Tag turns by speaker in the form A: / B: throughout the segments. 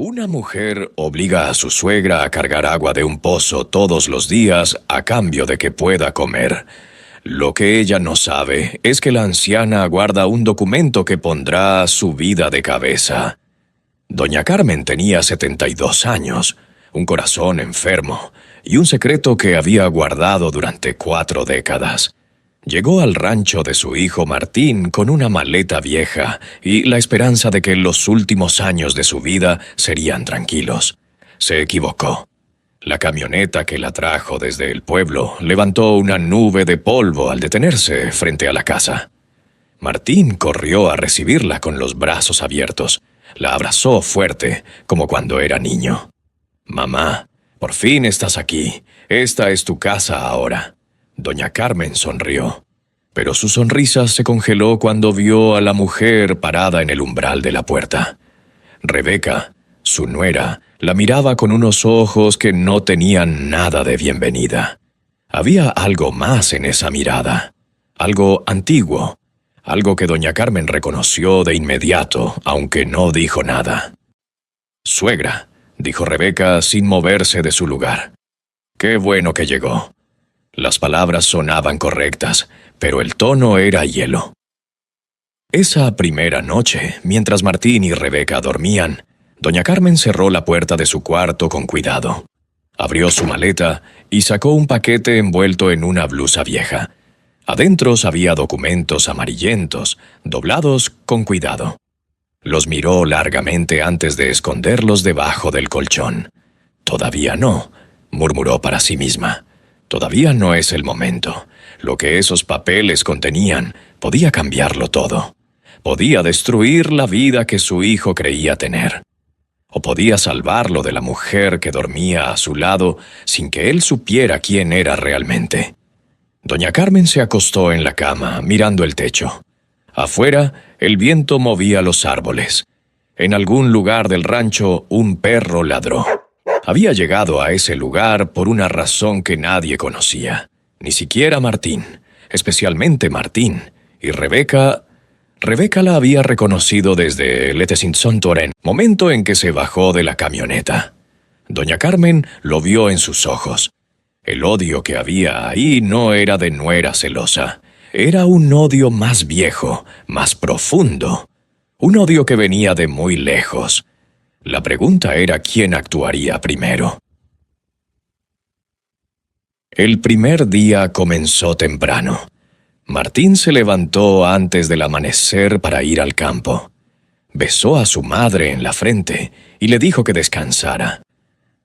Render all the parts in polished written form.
A: Una mujer obliga a su suegra a cargar agua de un pozo todos los días a cambio de que pueda comer. Lo que ella no sabe es que la anciana guarda un documento que pondrá su vida de cabeza. Doña Carmen tenía 72 años, un corazón enfermo y un secreto que había guardado durante 4 décadas. Llegó al rancho de su hijo Martín con una maleta vieja y la esperanza de que los últimos años de su vida serían tranquilos. Se equivocó. La camioneta que la trajo desde el pueblo levantó una nube de polvo al detenerse frente a la casa. Martín corrió a recibirla con los brazos abiertos. La abrazó fuerte, como cuando era niño. «Mamá, por fin estás aquí. Esta es tu casa ahora». Doña Carmen sonrió, pero su sonrisa se congeló cuando vio a la mujer parada en el umbral de la puerta. Rebeca, su nuera, la miraba con unos ojos que no tenían nada de bienvenida. Había algo más en esa mirada, algo antiguo, algo que doña Carmen reconoció de inmediato, aunque no dijo nada. «Suegra», dijo Rebeca sin moverse de su lugar. «Qué bueno que llegó». Las palabras sonaban correctas, pero el tono era hielo. Esa primera noche, mientras Martín y Rebeca dormían, doña Carmen cerró la puerta de su cuarto con cuidado. Abrió su maleta y sacó un paquete envuelto en una blusa vieja. Adentro había documentos amarillentos, doblados con cuidado. Los miró largamente antes de esconderlos debajo del colchón. «Todavía no», murmuró para sí misma. «Todavía no es el momento. Lo que esos papeles contenían podía cambiarlo todo. Podía destruir la vida que su hijo creía tener. O podía salvarlo de la mujer que dormía a su lado sin que él supiera quién era realmente». Doña Carmen se acostó en la cama, mirando el techo. Afuera, el viento movía los árboles. En algún lugar del rancho, un perro ladró. Había llegado a ese lugar por una razón que nadie conocía. Ni siquiera Martín, especialmente Martín. Y Rebeca la había reconocido desde Letezintson-Toren, momento en que se bajó de la camioneta. Doña Carmen lo vio en sus ojos. El odio que había ahí no era de nuera celosa. Era un odio más viejo, más profundo. Un odio que venía de muy lejos. La pregunta era quién actuaría primero. El primer día comenzó temprano. Martín se levantó antes del amanecer para ir al campo. Besó a su madre en la frente y le dijo que descansara.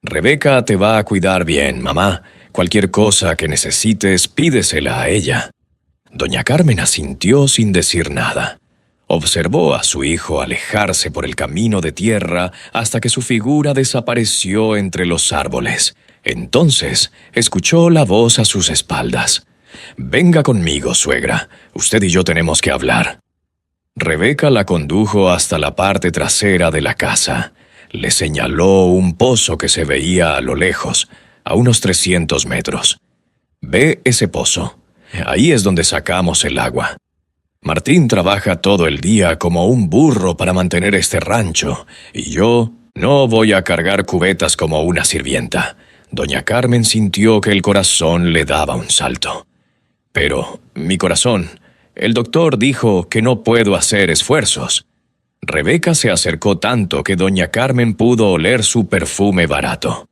A: «Rebeca te va a cuidar bien, mamá. Cualquier cosa que necesites, pídesela a ella». Doña Carmen asintió sin decir nada. Observó a su hijo alejarse por el camino de tierra hasta que su figura desapareció entre los árboles. Entonces escuchó la voz a sus espaldas. «Venga conmigo, suegra. Usted y yo tenemos que hablar». Rebeca la condujo hasta la parte trasera de la casa. Le señaló un pozo que se veía a lo lejos, a unos 300 metros. «Ve ese pozo. Ahí es donde sacamos el agua. Martín trabaja todo el día como un burro para mantener este rancho, y yo no voy a cargar cubetas como una sirvienta». Doña Carmen sintió que el corazón le daba un salto. «Pero, mi corazón, el doctor dijo que no puedo hacer esfuerzos». Rebeca se acercó tanto que doña Carmen pudo oler su perfume barato.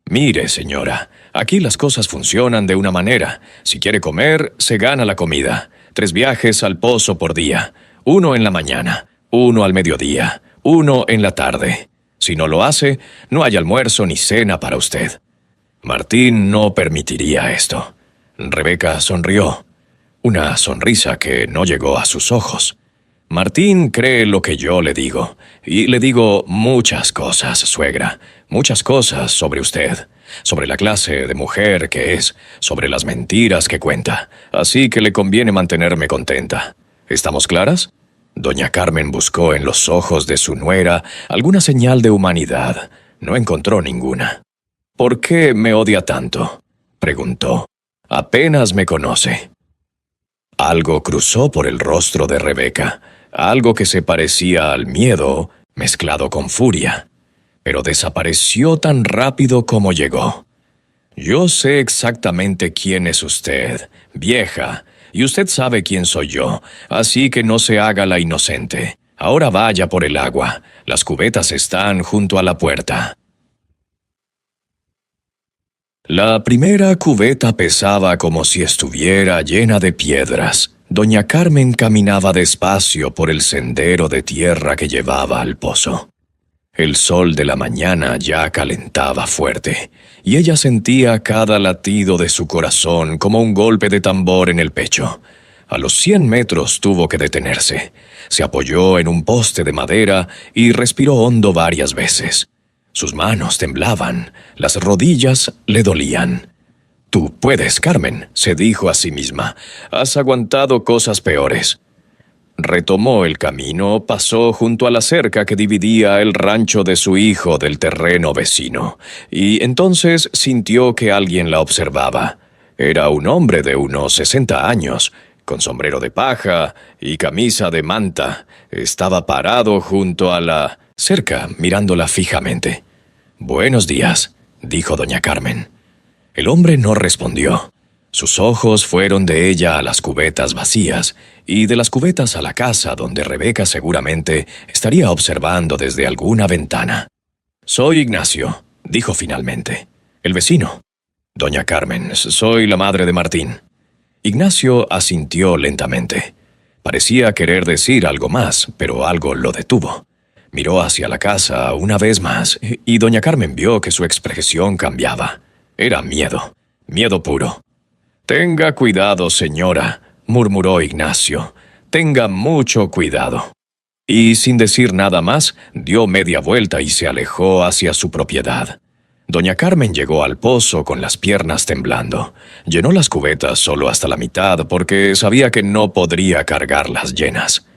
A: «Mire, señora, aquí las cosas funcionan de una manera. Si quiere comer, se gana la comida. 3 viajes al pozo por día. 1 en la mañana, 1 al mediodía, 1 en la tarde. Si no lo hace, no hay almuerzo ni cena para usted». Martín no permitiría esto. Rebeca sonrió. Una sonrisa que no llegó a sus ojos. «Martín cree lo que yo le digo. Y le digo muchas cosas, suegra. Muchas cosas sobre usted. Sobre la clase de mujer que es. Sobre las mentiras que cuenta. Así que le conviene mantenerme contenta. ¿Estamos claras?» Doña Carmen buscó en los ojos de su nuera alguna señal de humanidad. No encontró ninguna. «¿Por qué me odia tanto?», preguntó. «Apenas me conoce». Algo cruzó por el rostro de Rebeca, algo que se parecía al miedo mezclado con furia. pero desapareció tan rápido como llegó. Yo sé exactamente quién es usted, vieja, y usted sabe quién soy yo, así que no se haga la inocente. Ahora vaya por el agua. Las cubetas están junto a la puerta. La primera cubeta pesaba como si estuviera llena de piedras. Doña Carmen caminaba despacio por el sendero de tierra que llevaba al pozo. El sol de la mañana ya calentaba fuerte, y ella sentía cada latido de su corazón como un golpe de tambor en el pecho. A los 100 metros tuvo que detenerse. Se apoyó en un poste de madera y respiró hondo varias veces. Sus manos temblaban, las rodillas le dolían. «Tú puedes, Carmen», se dijo a sí misma. «Has aguantado cosas peores». Retomó el camino, pasó junto a la cerca que dividía el rancho de su hijo del terreno vecino, y entonces sintió que alguien la observaba. Era un hombre de unos 60 años, con sombrero de paja y camisa de manta. Estaba parado junto a la cerca, mirándola fijamente. «Buenos días», dijo doña Carmen. El hombre no respondió. Sus ojos fueron de ella a las cubetas vacías y de las cubetas a la casa donde Rebeca seguramente estaría observando desde alguna ventana. «Soy Ignacio», dijo finalmente. «El vecino». «Doña Carmen, soy la madre de Martín». Ignacio asintió lentamente. Parecía querer decir algo más, pero algo lo detuvo. Miró hacia la casa una vez más y doña Carmen vio que su expresión cambiaba. Era miedo, miedo puro. «Tenga cuidado, señora», murmuró Ignacio. «Tenga mucho cuidado». Y sin decir nada más, dio media vuelta y se alejó hacia su propiedad. Doña Carmen llegó al pozo con las piernas temblando. Llenó las cubetas solo hasta la mitad porque sabía que no podría cargarlas llenas.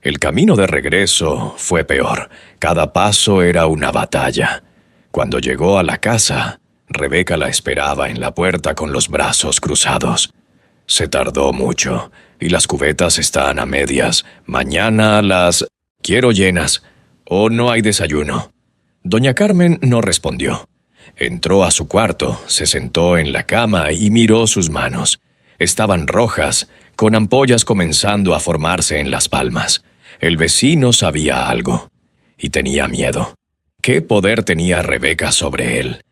A: El camino de regreso fue peor. Cada paso era una batalla. Cuando llegó a la casa, Rebeca la esperaba en la puerta con los brazos cruzados. Se tardó mucho, y las cubetas están a medias. Mañana las quiero llenas, o no hay desayuno. Doña Carmen no respondió. Entró a su cuarto, se sentó en la cama y miró sus manos. Estaban rojas, con ampollas comenzando a formarse en las palmas. El vecino sabía algo, y tenía miedo. ¿Qué poder tenía Rebeca sobre él?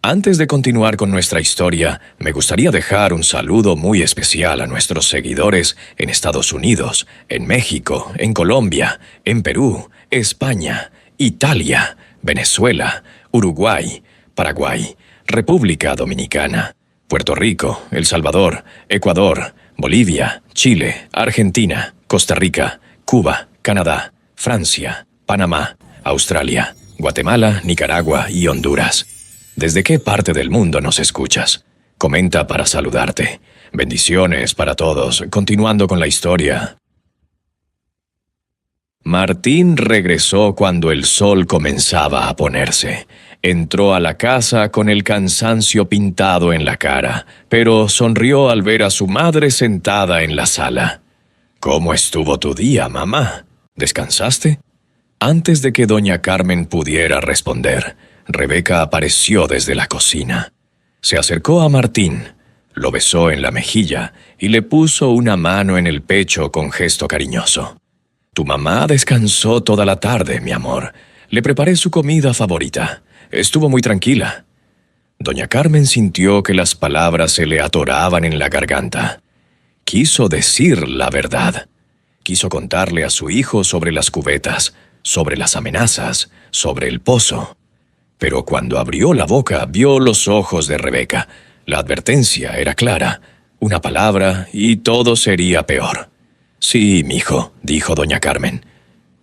A: Antes de continuar con nuestra historia, me gustaría dejar un saludo muy especial a nuestros seguidores en Estados Unidos, en México, en Colombia, en Perú, España, Italia, Venezuela, Uruguay, Paraguay, República Dominicana, Puerto Rico, El Salvador, Ecuador, Bolivia, Chile, Argentina, Costa Rica, Cuba, Canadá, Francia, Panamá, Australia, Guatemala, Nicaragua y Honduras. ¿Desde qué parte del mundo nos escuchas? Comenta para saludarte. Bendiciones para todos. Continuando con la historia. Martín regresó cuando el sol comenzaba a ponerse. Entró a la casa con el cansancio pintado en la cara, pero sonrió al ver a su madre sentada en la sala. «¿Cómo estuvo tu día, mamá? ¿Descansaste?» Antes de que doña Carmen pudiera responder, Rebeca apareció desde la cocina. Se acercó a Martín, lo besó en la mejilla y le puso una mano en el pecho con gesto cariñoso. «Tu mamá descansó toda la tarde, mi amor. Le preparé su comida favorita. Estuvo muy tranquila». Doña Carmen sintió que las palabras se le atoraban en la garganta. Quiso decir la verdad. Quiso contarle a su hijo sobre las cubetas, sobre las amenazas, sobre el pozo. Pero cuando abrió la boca, vio los ojos de Rebeca. La advertencia era clara. Una palabra y todo sería peor. «Sí, mijo», dijo doña Carmen.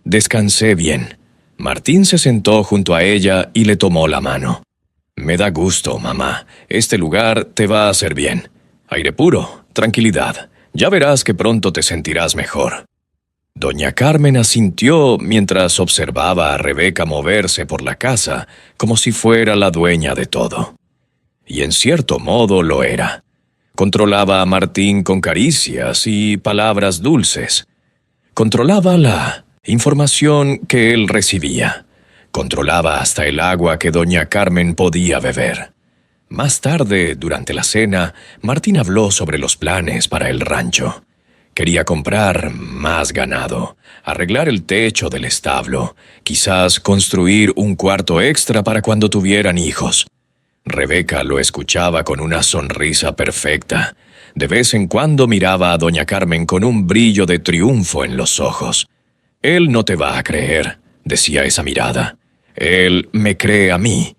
A: «Descansé bien». Martín se sentó junto a ella y le tomó la mano. «Me da gusto, mamá. Este lugar te va a hacer bien. Aire puro, tranquilidad. Ya verás que pronto te sentirás mejor». Doña Carmen asintió mientras observaba a Rebeca moverse por la casa como si fuera la dueña de todo. Y en cierto modo lo era. Controlaba a Martín con caricias y palabras dulces. Controlaba la información que él recibía. Controlaba hasta el agua que doña Carmen podía beber. Más tarde, durante la cena, Martín habló sobre los planes para el rancho. Quería comprar más ganado, arreglar el techo del establo, quizás construir un cuarto extra para cuando tuvieran hijos. Rebeca lo escuchaba con una sonrisa perfecta. De vez en cuando miraba a doña Carmen con un brillo de triunfo en los ojos. «Él no te va a creer», decía esa mirada. «Él me cree a mí».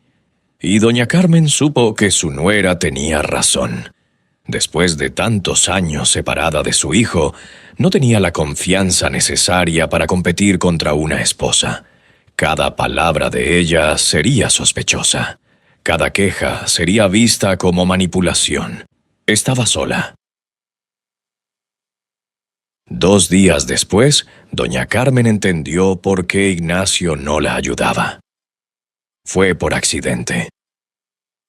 A: Y doña Carmen supo que su nuera tenía razón. Después de tantos años separada de su hijo, no tenía la confianza necesaria para competir contra una esposa. Cada palabra de ella sería sospechosa. Cada queja sería vista como manipulación. Estaba sola. 2 días después, doña Carmen entendió por qué Ignacio no la ayudaba. Fue por accidente.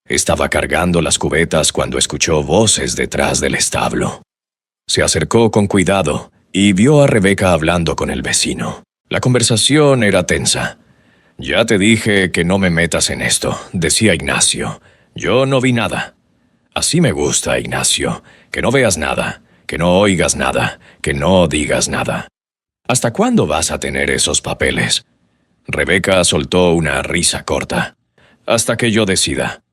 A: Estaba cargando las cubetas cuando escuchó voces detrás del establo. Se acercó con cuidado y vio a Rebeca hablando con el vecino. La conversación era tensa. «Ya te dije que no me metas en esto», decía Ignacio. «Yo no vi nada». «Así me gusta, Ignacio, que no veas nada, que no oigas nada, que no digas nada». «¿Hasta cuándo vas a tener esos papeles?» Rebeca soltó una risa corta. «Hasta que yo decida.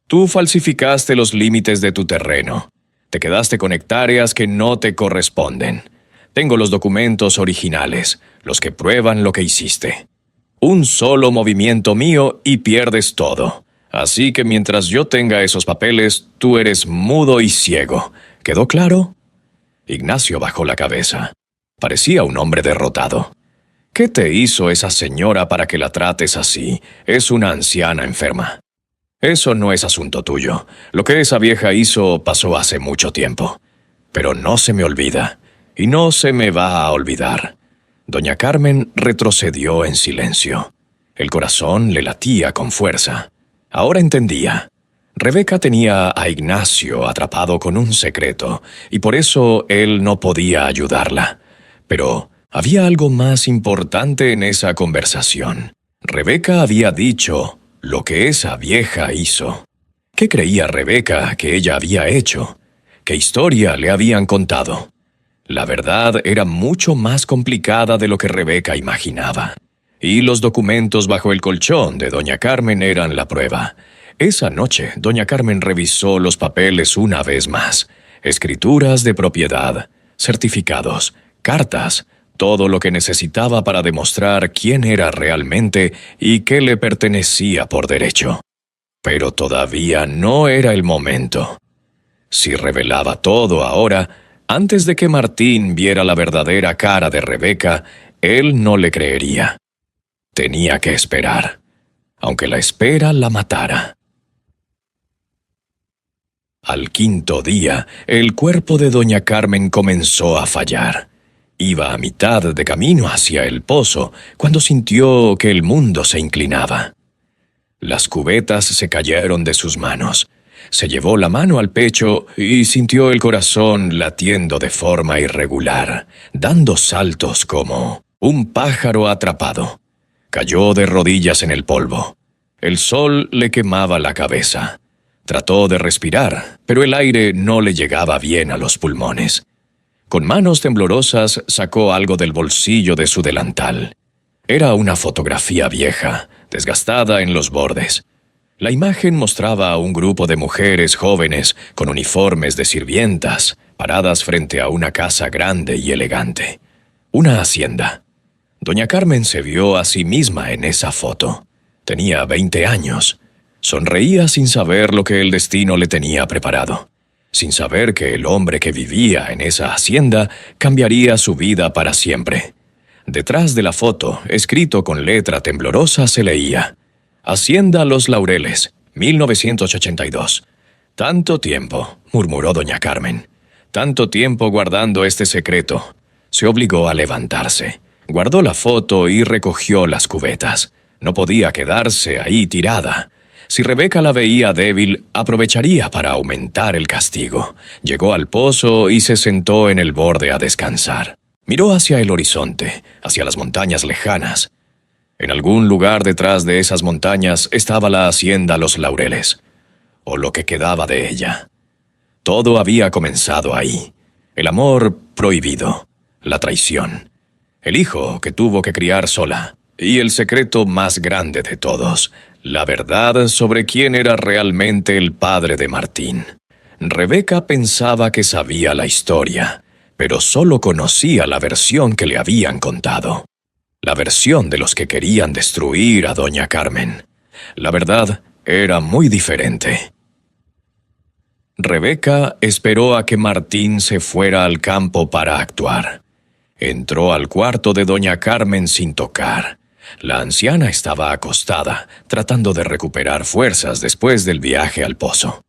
A: Tú falsificaste los límites de tu terreno. Te quedaste con hectáreas que no te corresponden. Tengo los documentos originales, los que prueban lo que hiciste. Un solo movimiento mío y pierdes todo. Así que mientras yo tenga esos papeles, tú eres mudo y ciego. ¿Quedó claro?» Ignacio bajó la cabeza. Parecía un hombre derrotado. «¿Qué te hizo esa señora para que la trates así? Es una anciana enferma». «Eso no es asunto tuyo. Lo que esa vieja hizo pasó hace mucho tiempo. Pero no se me olvida, y no se me va a olvidar». Doña Carmen retrocedió en silencio. El corazón le latía con fuerza. Ahora entendía. Rebeca tenía a Ignacio atrapado con un secreto, y por eso él no podía ayudarla. Pero había algo más importante en esa conversación. Rebeca había dicho lo que esa vieja hizo. ¿Qué creía Rebeca que ella había hecho? ¿Qué historia le habían contado? La verdad era mucho más complicada de lo que Rebeca imaginaba. Y los documentos bajo el colchón de doña Carmen eran la prueba. Esa noche, doña Carmen revisó los papeles una vez más. Escrituras de propiedad, certificados, cartas, todo lo que necesitaba para demostrar quién era realmente y qué le pertenecía por derecho. Pero todavía no era el momento. Si revelaba todo ahora, antes de que Martín viera la verdadera cara de Rebeca, él no le creería. Tenía que esperar, aunque la espera la matara. Al 5.º día, el cuerpo de doña Carmen comenzó a fallar. Iba a mitad de camino hacia el pozo cuando sintió que el mundo se inclinaba. Las cubetas se cayeron de sus manos. Se llevó la mano al pecho y sintió el corazón latiendo de forma irregular, dando saltos como un pájaro atrapado. Cayó de rodillas en el polvo. El sol le quemaba la cabeza. Trató de respirar, pero el aire no le llegaba bien a los pulmones. Con manos temblorosas sacó algo del bolsillo de su delantal. Era una fotografía vieja, desgastada en los bordes. La imagen mostraba a un grupo de mujeres jóvenes con uniformes de sirvientas, paradas frente a una casa grande y elegante. Una hacienda. Doña Carmen se vio a sí misma en esa foto. Tenía 20 años. Sonreía sin saber lo que el destino le tenía preparado. Sin saber que el hombre que vivía en esa hacienda cambiaría su vida para siempre. Detrás de la foto, escrito con letra temblorosa, se leía: «Hacienda Los Laureles, 1982. Tanto tiempo», murmuró doña Carmen. «Tanto tiempo guardando este secreto». Se obligó a levantarse. Guardó la foto y recogió las cubetas. No podía quedarse ahí tirada. Si Rebeca la veía débil, aprovecharía para aumentar el castigo. Llegó al pozo y se sentó en el borde a descansar. Miró hacia el horizonte, hacia las montañas lejanas. En algún lugar detrás de esas montañas estaba la hacienda Los Laureles, o lo que quedaba de ella. Todo había comenzado ahí. El amor prohibido, la traición, el hijo que tuvo que criar sola, y el secreto más grande de todos, la verdad sobre quién era realmente el padre de Martín. Rebeca pensaba que sabía la historia, pero solo conocía la versión que le habían contado. La versión de los que querían destruir a doña Carmen. La verdad era muy diferente. Rebeca esperó a que Martín se fuera al campo para actuar. Entró al cuarto de doña Carmen sin tocar. La anciana estaba acostada, tratando de recuperar fuerzas después del viaje al pozo.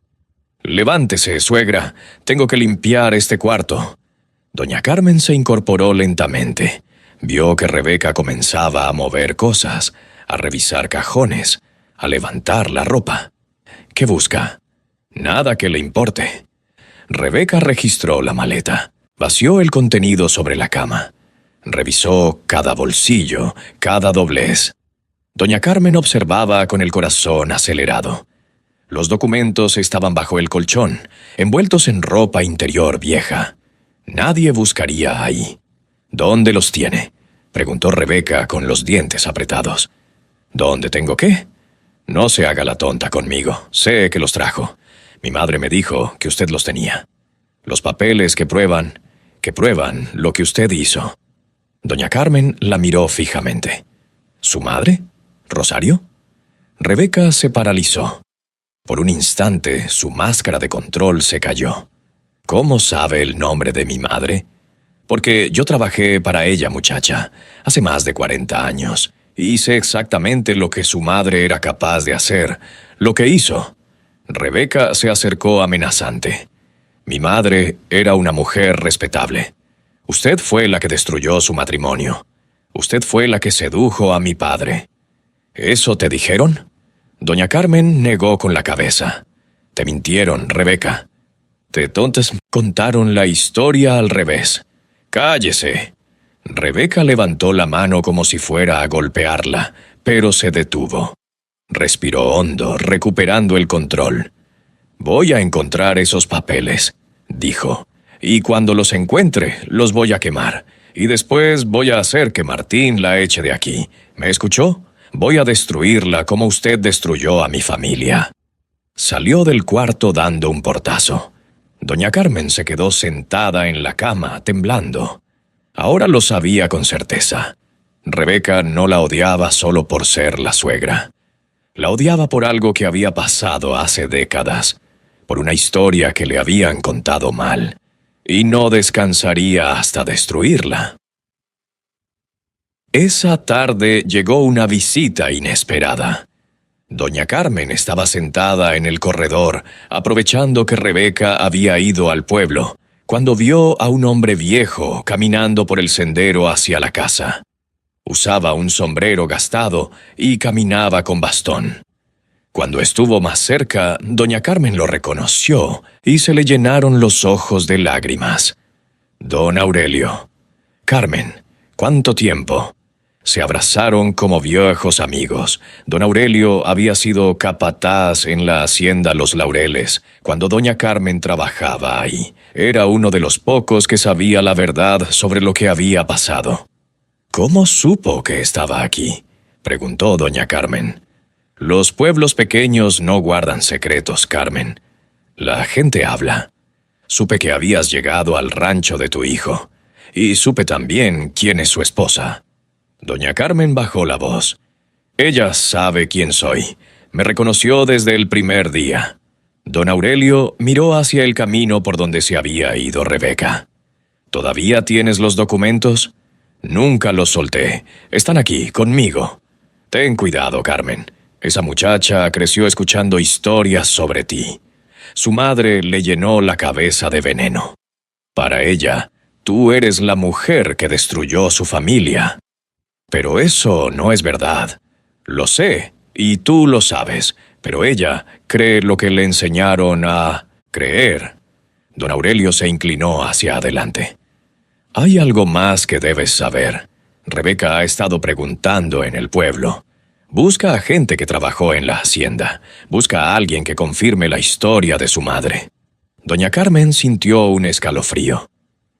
A: «Levántese, suegra, tengo que limpiar este cuarto». Doña Carmen se incorporó lentamente. Vio que Rebeca comenzaba a mover cosas, a revisar cajones, a levantar la ropa. ¿Qué busca? Nada que le importe. Rebeca registró la maleta, vació el contenido sobre la cama. Revisó cada bolsillo, cada doblez. Doña Carmen observaba con el corazón acelerado. Los documentos estaban bajo el colchón, envueltos en ropa interior vieja. Nadie buscaría ahí. «¿Dónde los tiene?», preguntó Rebeca con los dientes apretados. «¿Dónde tengo qué?». «No se haga la tonta conmigo. Sé que los trajo. Mi madre me dijo que usted los tenía. Los papeles que prueban lo que usted hizo». Doña Carmen la miró fijamente. ¿Su madre? ¿Rosario? Rebeca se paralizó. Por un instante, su máscara de control se cayó. «¿Cómo sabe el nombre de mi madre?». «Porque yo trabajé para ella, muchacha, hace más de 40 años, y sé exactamente lo que su madre era capaz de hacer, lo que hizo». Rebeca se acercó amenazante. «Mi madre era una mujer respetable. Usted fue la que destruyó su matrimonio. Usted fue la que sedujo a mi padre». «¿Eso te dijeron?». Doña Carmen negó con la cabeza. «Te mintieron, Rebeca. Te tontas contaron la historia al revés». «Cállese». Rebeca levantó la mano como si fuera a golpearla, pero se detuvo. Respiró hondo, recuperando el control. «Voy a encontrar esos papeles», dijo, «y cuando los encuentre, los voy a quemar, y después voy a hacer que Martín la eche de aquí. ¿Me escuchó? Voy a destruirla como usted destruyó a mi familia». Salió del cuarto dando un portazo. Doña Carmen se quedó sentada en la cama, temblando. Ahora lo sabía con certeza. Rebeca no la odiaba solo por ser la suegra. La odiaba por algo que había pasado hace décadas, por una historia que le habían contado mal, y no descansaría hasta destruirla. Esa tarde llegó una visita inesperada. Doña Carmen estaba sentada en el corredor, aprovechando que Rebeca había ido al pueblo, cuando vio a un hombre viejo caminando por el sendero hacia la casa. Usaba un sombrero gastado y caminaba con bastón. Cuando estuvo más cerca, doña Carmen lo reconoció y se le llenaron los ojos de lágrimas. «Don Aurelio». «Carmen, ¿cuánto tiempo?». Se abrazaron como viejos amigos. Don Aurelio había sido capataz en la hacienda Los Laureles, cuando doña Carmen trabajaba ahí. Era uno de los pocos que sabía la verdad sobre lo que había pasado. «¿Cómo supo que estaba aquí?», preguntó doña Carmen. «Los pueblos pequeños no guardan secretos, Carmen. La gente habla. Supe que habías llegado al rancho de tu hijo, y supe también quién es su esposa». Doña Carmen bajó la voz. «Ella sabe quién soy. Me reconoció desde el primer día». Don Aurelio miró hacia el camino por donde se había ido Rebeca. «¿Todavía tienes los documentos?». «Nunca los solté. Están aquí, conmigo». «Ten cuidado, Carmen. Esa muchacha creció escuchando historias sobre ti. Su madre le llenó la cabeza de veneno. Para ella, tú eres la mujer que destruyó su familia». «Pero eso no es verdad. Lo sé, y tú lo sabes, pero ella cree lo que le enseñaron a creer». Don Aurelio se inclinó hacia adelante. «Hay algo más que debes saber. Rebeca ha estado preguntando en el pueblo. Busca a gente que trabajó en la hacienda. Busca a alguien que confirme la historia de su madre. Doña Carmen sintió un escalofrío.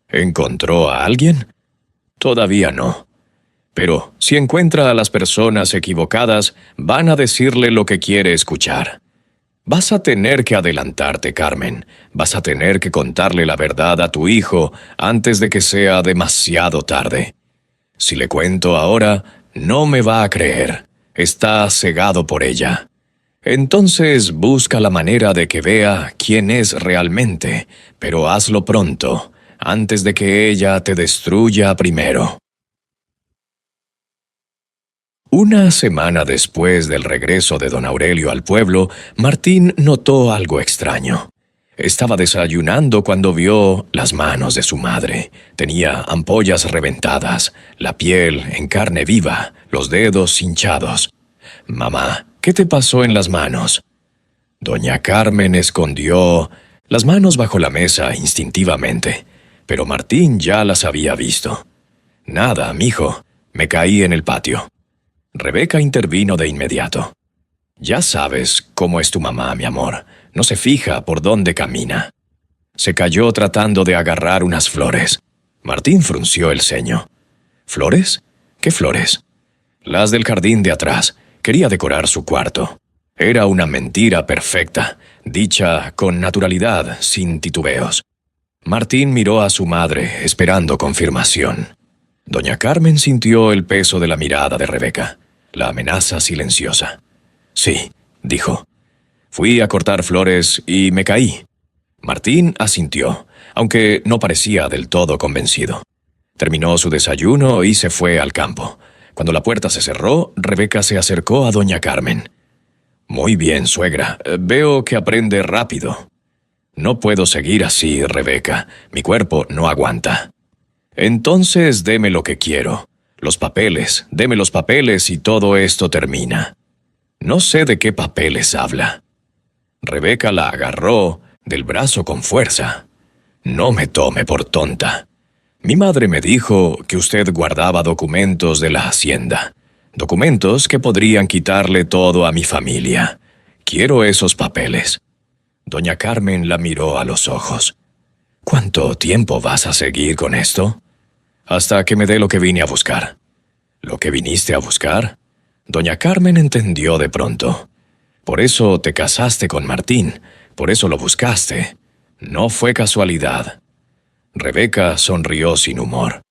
A: ¿Encontró a alguien? Todavía no. Pero si encuentra a las personas equivocadas, van a decirle lo que quiere escuchar. Vas a tener que adelantarte, Carmen. Vas a tener que contarle la verdad a tu hijo antes de que sea demasiado tarde. Si le cuento ahora, no me va a creer. Está cegado por ella. Entonces busca la manera de que vea quién es realmente, pero hazlo pronto, antes de que ella te destruya primero. Una semana después del regreso de don Aurelio al pueblo, Martín notó algo extraño. Estaba desayunando cuando vio las manos de su madre. Tenía ampollas reventadas, la piel en carne viva, los dedos hinchados. «Mamá, ¿qué te pasó en las manos?» Doña Carmen escondió las manos bajo la mesa instintivamente, pero Martín ya las había visto. «Nada, mijo, me caí en el patio». Rebeca intervino de inmediato. «Ya sabes cómo es tu mamá, mi amor. No se fija por dónde camina». Se cayó tratando de agarrar unas flores. Martín frunció el ceño. «¿Flores? ¿Qué flores?» «Las del jardín de atrás. Quería decorar su cuarto». Era una mentira perfecta, dicha con naturalidad, sin titubeos. Martín miró a su madre, esperando confirmación. Doña Carmen sintió el peso de la mirada de Rebeca, la amenaza silenciosa. «Sí», dijo. «Fui a cortar flores y me caí». Martín asintió, aunque no parecía del todo convencido. Terminó su desayuno y se fue al campo. Cuando la puerta se cerró, Rebeca se acercó a doña Carmen. «Muy bien, suegra. Veo que aprende rápido». «No puedo seguir así, Rebeca. Mi cuerpo no aguanta». «Entonces deme lo que quiero. Los papeles. Deme los papeles y todo esto termina». «No sé de qué papeles habla». Rebeca la agarró del brazo con fuerza. «No me tome por tonta. Mi madre me dijo que usted guardaba documentos de la hacienda. Documentos que podrían quitarle todo a mi familia. Quiero esos papeles». Doña Carmen la miró a los ojos. «¿Cuánto tiempo vas a seguir con esto?» «Hasta que me dé lo que vine a buscar». «¿Lo que viniste a buscar?» Doña Carmen entendió de pronto. «Por eso te casaste con Martín, por eso lo buscaste. No fue casualidad». Rebeca sonrió sin humor.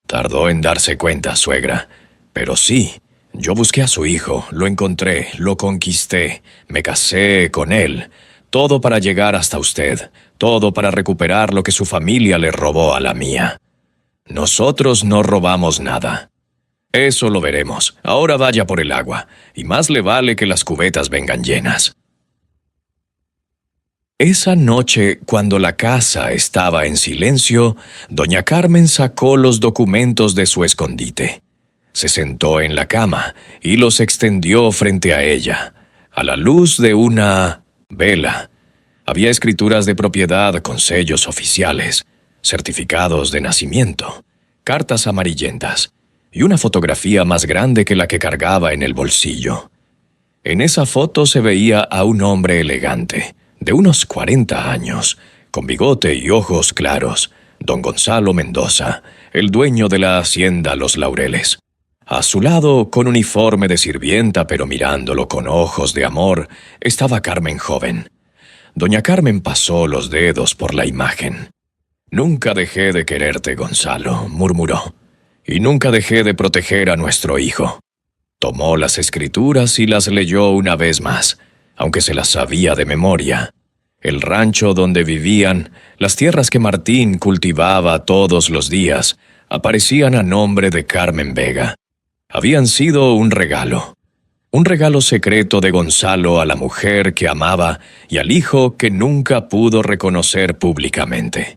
A: «Tardó en darse cuenta, suegra. Pero sí, yo busqué a su hijo, lo encontré, lo conquisté, me casé con él. Todo para llegar hasta usted, todo para recuperar lo que su familia le robó a la mía. Nosotros no robamos nada». «Eso lo veremos. Ahora vaya por el agua, y más le vale que las cubetas vengan llenas». Esa noche, cuando la casa estaba en silencio, doña Carmen sacó los documentos de su escondite. Se sentó en la cama y los extendió frente a ella, a la luz de una vela. Había escrituras de propiedad con sellos oficiales, certificados de nacimiento, cartas amarillentas y una fotografía más grande que la que cargaba en el bolsillo. En esa foto se veía a un hombre elegante, de unos 40 años, con bigote y ojos claros, don Gonzalo Mendoza, el dueño de la hacienda Los Laureles. A su lado, con uniforme de sirvienta pero mirándolo con ojos de amor, estaba Carmen joven. Doña Carmen pasó los dedos por la imagen. «Nunca dejé de quererte, Gonzalo», murmuró, «y nunca dejé de proteger a nuestro hijo». Tomó las escrituras y las leyó una vez más, aunque se las sabía de memoria. El rancho donde vivían, las tierras que Martín cultivaba todos los días, aparecían a nombre de Carmen Vega. Habían sido un regalo secreto de Gonzalo a la mujer que amaba y al hijo que nunca pudo reconocer públicamente.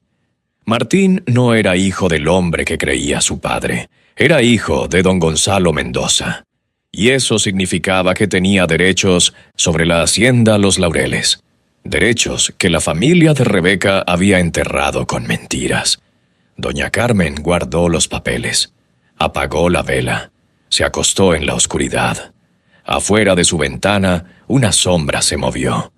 A: Martín no era hijo del hombre que creía su padre, era hijo de don Gonzalo Mendoza. Y eso significaba que tenía derechos sobre la hacienda Los Laureles. Derechos que la familia de Rebeca había enterrado con mentiras. Doña Carmen guardó los papeles. Apagó la vela. Se acostó en la oscuridad. Afuera de su ventana, una sombra se movió.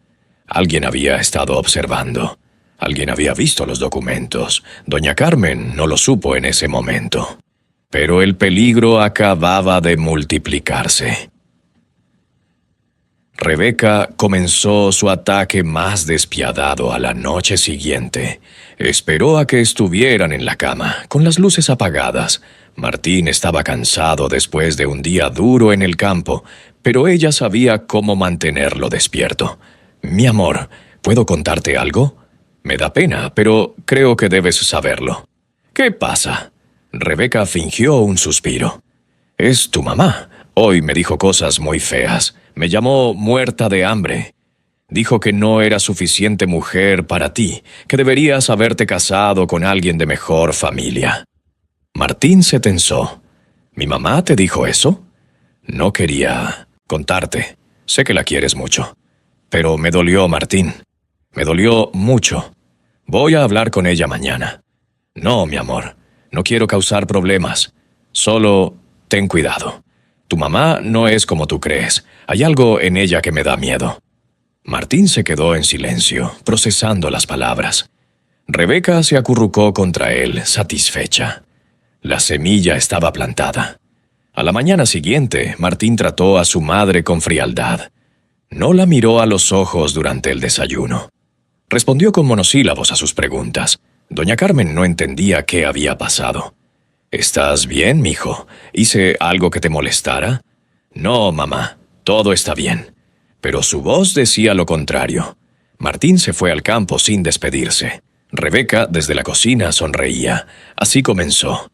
A: Alguien había estado observando. Alguien había visto los documentos. Doña Carmen no lo supo en ese momento. Pero el peligro acababa de multiplicarse. Rebeca comenzó su ataque más despiadado a la noche siguiente. Esperó a que estuvieran en la cama, con las luces apagadas. Martín estaba cansado después de un día duro en el campo, pero ella sabía cómo mantenerlo despierto. «Mi amor, ¿puedo contarte algo? Me da pena, pero creo que debes saberlo». «¿Qué pasa?» Rebeca fingió un suspiro. «Es tu mamá. Hoy me dijo cosas muy feas. Me llamó muerta de hambre. Dijo que no era suficiente mujer para ti, que deberías haberte casado con alguien de mejor familia». Martín se tensó. «¿Mi mamá te dijo eso?» «No quería contarte. Sé que la quieres mucho. Pero me dolió, Martín. Me dolió mucho. Voy a hablar con ella mañana». «No, mi amor. No quiero causar problemas. Solo ten cuidado. Tu mamá no es como tú crees. Hay algo en ella que me da miedo». Martín se quedó en silencio, procesando las palabras. Rebeca se acurrucó contra él, satisfecha. La semilla estaba plantada. A la mañana siguiente, Martín trató a su madre con frialdad. No la miró a los ojos durante el desayuno. Respondió con monosílabos a sus preguntas. Doña Carmen no entendía qué había pasado. «¿Estás bien, mijo? ¿Hice algo que te molestara?» «No, mamá, todo está bien». Pero su voz decía lo contrario. Martín se fue al campo sin despedirse. Rebeca, desde la cocina, sonreía. Así comenzó.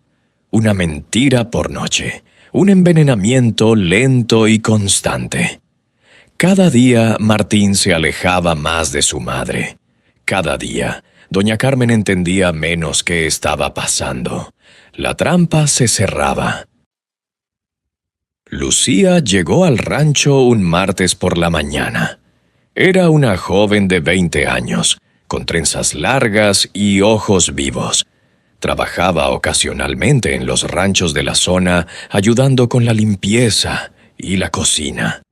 A: Una mentira por noche. Un envenenamiento lento y constante. Cada día Martín se alejaba más de su madre. Cada día, doña Carmen entendía menos qué estaba pasando. La trampa se cerraba. Lucía llegó al rancho un martes por la mañana. Era una joven de 20 años, con trenzas largas y ojos vivos. Trabajaba ocasionalmente en los ranchos de la zona, ayudando con la limpieza y la cocina.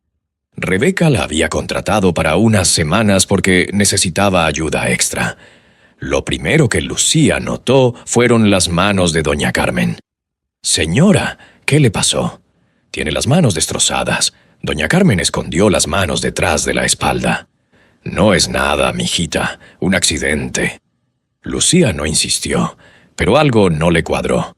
A: Rebeca la había contratado para unas semanas porque necesitaba ayuda extra. Lo primero que Lucía notó fueron las manos de doña Carmen. «Señora, ¿qué le pasó?» «Tiene las manos destrozadas». Doña Carmen escondió las manos detrás de la espalda. «No es nada, mijita, un accidente». Lucía no insistió, pero algo no le cuadró.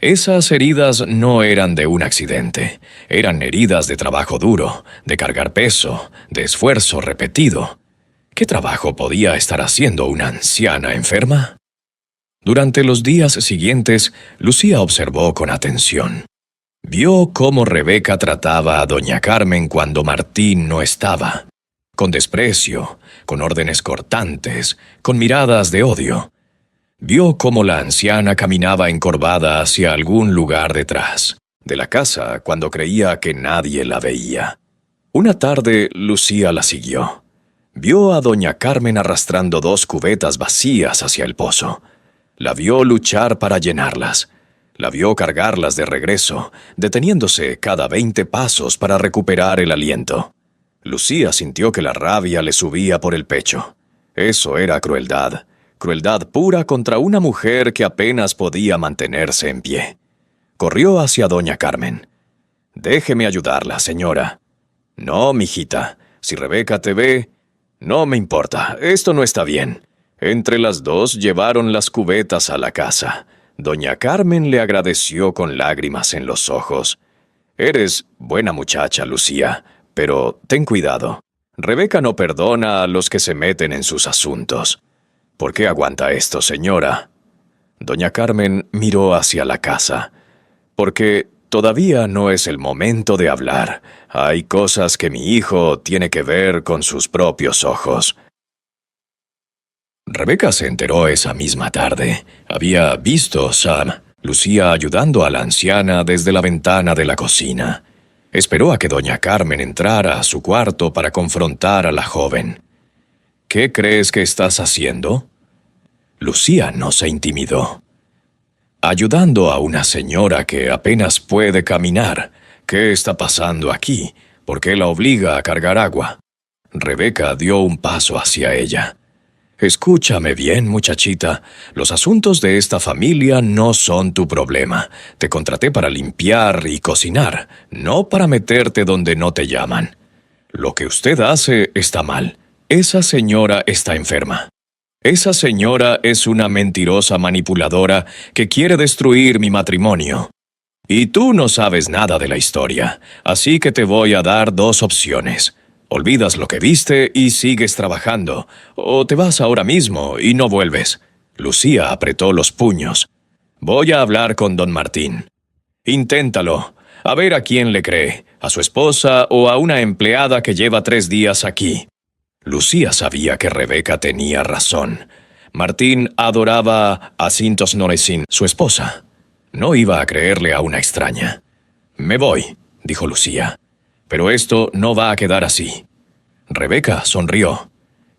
A: Esas heridas no eran de un accidente. Eran heridas de trabajo duro, de cargar peso, de esfuerzo repetido. ¿Qué trabajo podía estar haciendo una anciana enferma? Durante los días siguientes, Lucía observó con atención. Vio cómo Rebeca trataba a doña Carmen cuando Martín no estaba. Con desprecio, con órdenes cortantes, con miradas de odio. Vio cómo la anciana caminaba encorvada hacia algún lugar detrás de la casa cuando creía que nadie la veía. Una tarde, Lucía la siguió. Vio a doña Carmen arrastrando 2 cubetas vacías hacia el pozo. La vio luchar para llenarlas. La vio cargarlas de regreso, deteniéndose cada 20 pasos para recuperar el aliento. Lucía sintió que la rabia le subía por el pecho. Eso era crueldad. Crueldad pura contra una mujer que apenas podía mantenerse en pie. Corrió hacia doña Carmen. «Déjeme ayudarla, señora». «No, mijita. Si Rebeca te ve...» «No me importa. Esto no está bien». Entre las dos llevaron las cubetas a la casa. Doña Carmen le agradeció con lágrimas en los ojos. «Eres buena muchacha, Lucía, pero ten cuidado. Rebeca no perdona a los que se meten en sus asuntos». «¿Por qué aguanta esto, señora?» Doña Carmen miró hacia la casa. «Porque todavía no es el momento de hablar. Hay cosas que mi hijo tiene que ver con sus propios ojos». Rebeca se enteró esa misma tarde. Había visto a Lucía ayudando a la anciana desde la ventana de la cocina. Esperó a que doña Carmen entrara a su cuarto para confrontar a la joven. «¿Qué crees que estás haciendo?» Lucía no se intimidó. ayudando a una señora que apenas puede caminar. ¿Qué está pasando aquí? ¿Por qué la obliga a cargar agua? Rebeca dio un paso hacia ella. Escúchame bien, muchachita. Los asuntos de esta familia no son tu problema. Te contraté para limpiar y cocinar, no para meterte donde no te llaman. Lo que usted hace está mal. Esa señora está enferma. Esa señora es una mentirosa manipuladora que quiere destruir mi matrimonio. Y tú no sabes nada de la historia, así que te voy a dar dos opciones. Olvidas lo que viste y sigues trabajando, o te vas ahora mismo y no vuelves. Lucía apretó los puños. Voy a hablar con don Martín. Inténtalo, a ver a quién le cree, a su esposa o a una empleada que lleva 3 días aquí. Lucía sabía que Rebeca tenía razón. Martín adoraba a Cintos Noresin, su esposa. No iba a creerle a una extraña. Me voy, dijo Lucía. Pero esto no va a quedar así. Rebeca sonrió.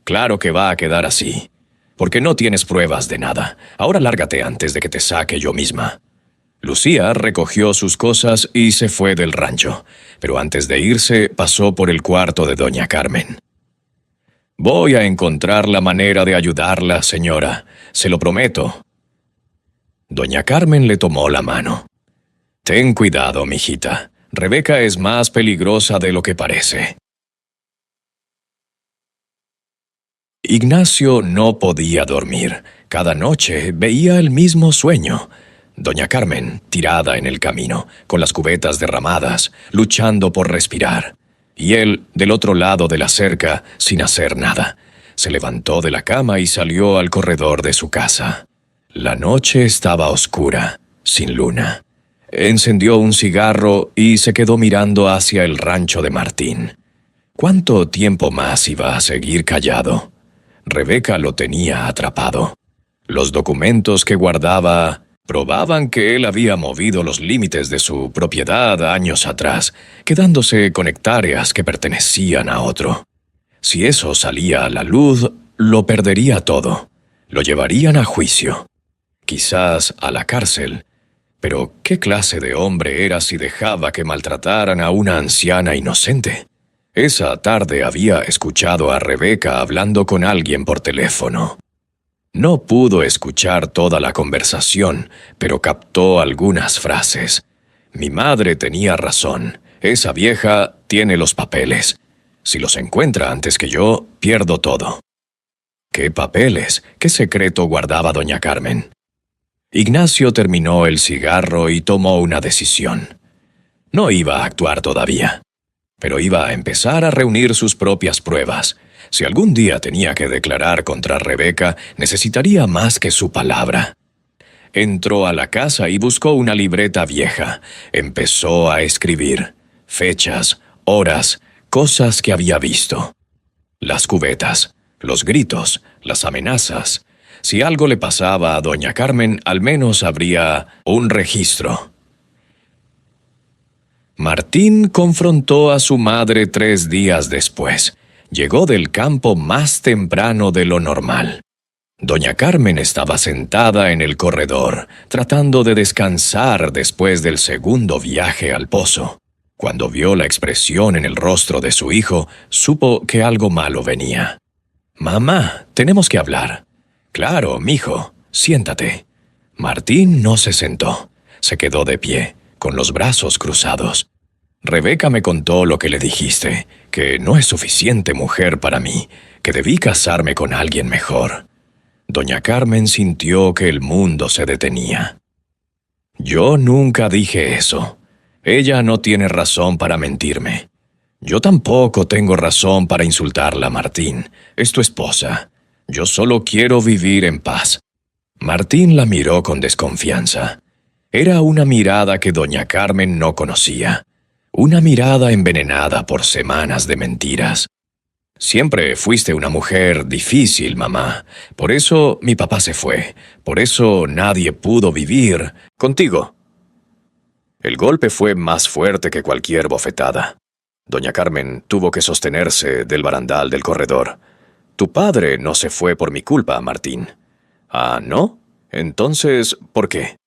A: Claro que va a quedar así. Porque no tienes pruebas de nada. Ahora lárgate antes de que te saque yo misma. Lucía recogió sus cosas y se fue del rancho. Pero antes de irse, pasó por el cuarto de doña Carmen. Voy a encontrar la manera de ayudarla, señora. Se lo prometo. Doña Carmen le tomó la mano. Ten cuidado, mijita. Rebeca es más peligrosa de lo que parece. Ignacio no podía dormir. Cada noche veía el mismo sueño. Doña Carmen, tirada en el camino, con las cubetas derramadas, luchando por respirar. Y él, del otro lado de la cerca, sin hacer nada. Se levantó de la cama y salió al corredor de su casa. La noche estaba oscura, sin luna. Encendió un cigarro y se quedó mirando hacia el rancho de Martín. ¿Cuánto tiempo más iba a seguir callado? Rebeca lo tenía atrapado. Los documentos que guardaba probaban que él había movido los límites de su propiedad años atrás, quedándose con hectáreas que pertenecían a otro. Si eso salía a la luz, lo perdería todo. Lo llevarían a juicio. Quizás a la cárcel. Pero ¿qué clase de hombre era si dejaba que maltrataran a una anciana inocente? Esa tarde había escuchado a Rebeca hablando con alguien por teléfono. No pudo escuchar toda la conversación, pero captó algunas frases. Mi madre tenía razón. Esa vieja tiene los papeles. Si los encuentra antes que yo, pierdo todo. ¿Qué papeles? ¿Qué secreto guardaba doña Carmen? Ignacio terminó el cigarro y tomó una decisión. No iba a actuar todavía, pero iba a empezar a reunir sus propias pruebas. Si algún día tenía que declarar contra Rebeca, necesitaría más que su palabra. Entró a la casa y buscó una libreta vieja. Empezó a escribir fechas, horas, cosas que había visto. Las cubetas, los gritos, las amenazas. Si algo le pasaba a doña Carmen, al menos habría un registro. Martín confrontó a su madre 3 días después. Llegó del campo más temprano de lo normal. Doña Carmen estaba sentada en el corredor, tratando de descansar después del segundo viaje al pozo. Cuando vio la expresión en el rostro de su hijo, supo que algo malo venía. «Mamá, tenemos que hablar». «Claro, mijo, siéntate». Martín no se sentó. Se quedó de pie, con los brazos cruzados. «Rebeca me contó lo que le dijiste, que no es suficiente mujer para mí, que debí casarme con alguien mejor». Doña Carmen sintió que el mundo se detenía. «Yo nunca dije eso. Ella no tiene razón para mentirme. Yo tampoco tengo razón para insultarla, Martín. Es tu esposa. Yo solo quiero vivir en paz». Martín la miró con desconfianza. Era una mirada que doña Carmen no conocía. Una mirada envenenada por semanas de mentiras. «Siempre fuiste una mujer difícil, mamá. Por eso mi papá se fue. Por eso nadie pudo vivir contigo». El golpe fue más fuerte que cualquier bofetada. Doña Carmen tuvo que sostenerse del barandal del corredor. «Tu padre no se fue por mi culpa, Martín». «Ah, ¿no? Entonces, ¿por qué?»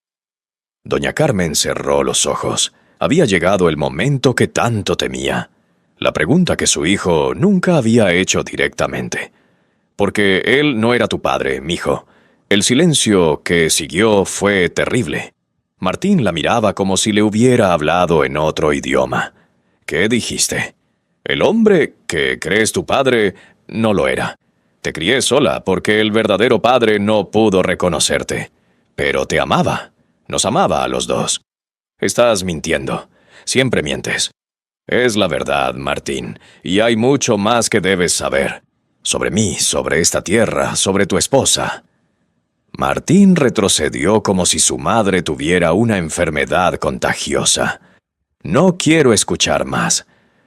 A: Doña Carmen cerró los ojos. Había llegado el momento que tanto temía. La pregunta que su hijo nunca había hecho directamente. Porque él no era tu padre, mijo. El silencio que siguió fue terrible. Martín la miraba como si le hubiera hablado en otro idioma. ¿Qué dijiste? El hombre que crees tu padre no lo era. Te crié sola porque el verdadero padre no pudo reconocerte. Pero te amaba. Nos amaba a los dos. Estás mintiendo. Siempre mientes. Es la verdad, Martín, y hay mucho más que debes saber. Sobre mí, sobre esta tierra, sobre tu esposa. Martín retrocedió como si su madre tuviera una enfermedad contagiosa. No quiero escuchar más.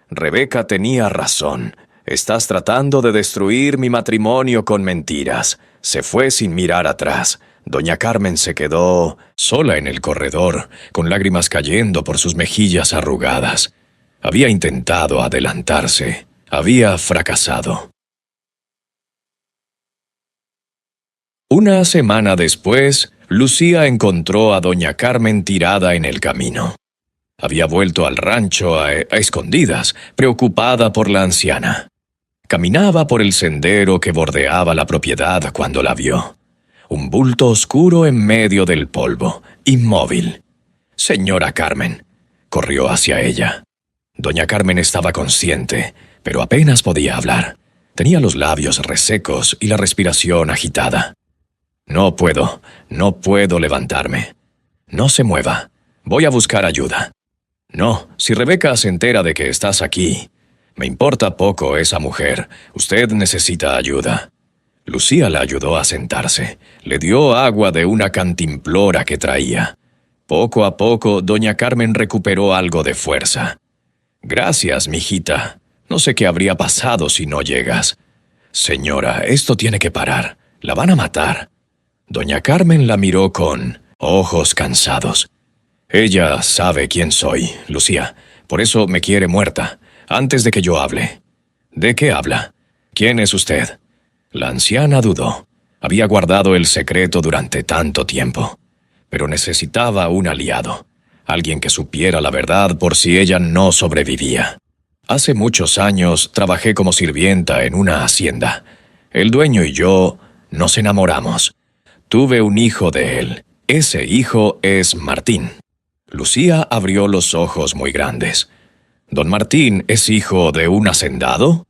A: Rebeca tenía razón. Estás tratando de destruir mi matrimonio con mentiras. Se fue sin mirar atrás. Doña Carmen se quedó sola en el corredor, con lágrimas cayendo por sus mejillas arrugadas. Había intentado adelantarse. Había fracasado. Una semana después, Lucía encontró a doña Carmen tirada en el camino. Había vuelto al rancho a escondidas, preocupada por la anciana. Caminaba por el sendero que bordeaba la propiedad cuando la vio. Un bulto oscuro en medio del polvo, inmóvil. «Señora Carmen», corrió hacia ella. Doña Carmen estaba consciente, pero apenas podía hablar. Tenía los labios resecos y la respiración agitada. No puedo levantarme. No se mueva. Voy a buscar ayuda. No, si Rebeca se entera de que estás aquí. Me importa poco esa mujer. Usted necesita ayuda. Lucía la ayudó a sentarse. Le dio agua de una cantimplora que traía. Poco a poco, doña Carmen recuperó algo de fuerza. Gracias, mijita. No sé qué habría pasado si no llegas. Señora, esto tiene que parar. La van a matar. Doña Carmen la miró con ojos cansados. Ella sabe quién soy, Lucía. Por eso me quiere muerta, antes de que yo hable. ¿De qué habla? ¿Quién es usted? La anciana dudó. Había guardado el secreto durante tanto tiempo. Pero necesitaba un aliado. Alguien que supiera la verdad por si ella no sobrevivía. Hace muchos años trabajé como sirvienta en una hacienda. El dueño y yo nos enamoramos. Tuve un hijo de él. Ese hijo es Martín. Lucía abrió los ojos muy grandes. ¿Don Martín es hijo de un hacendado?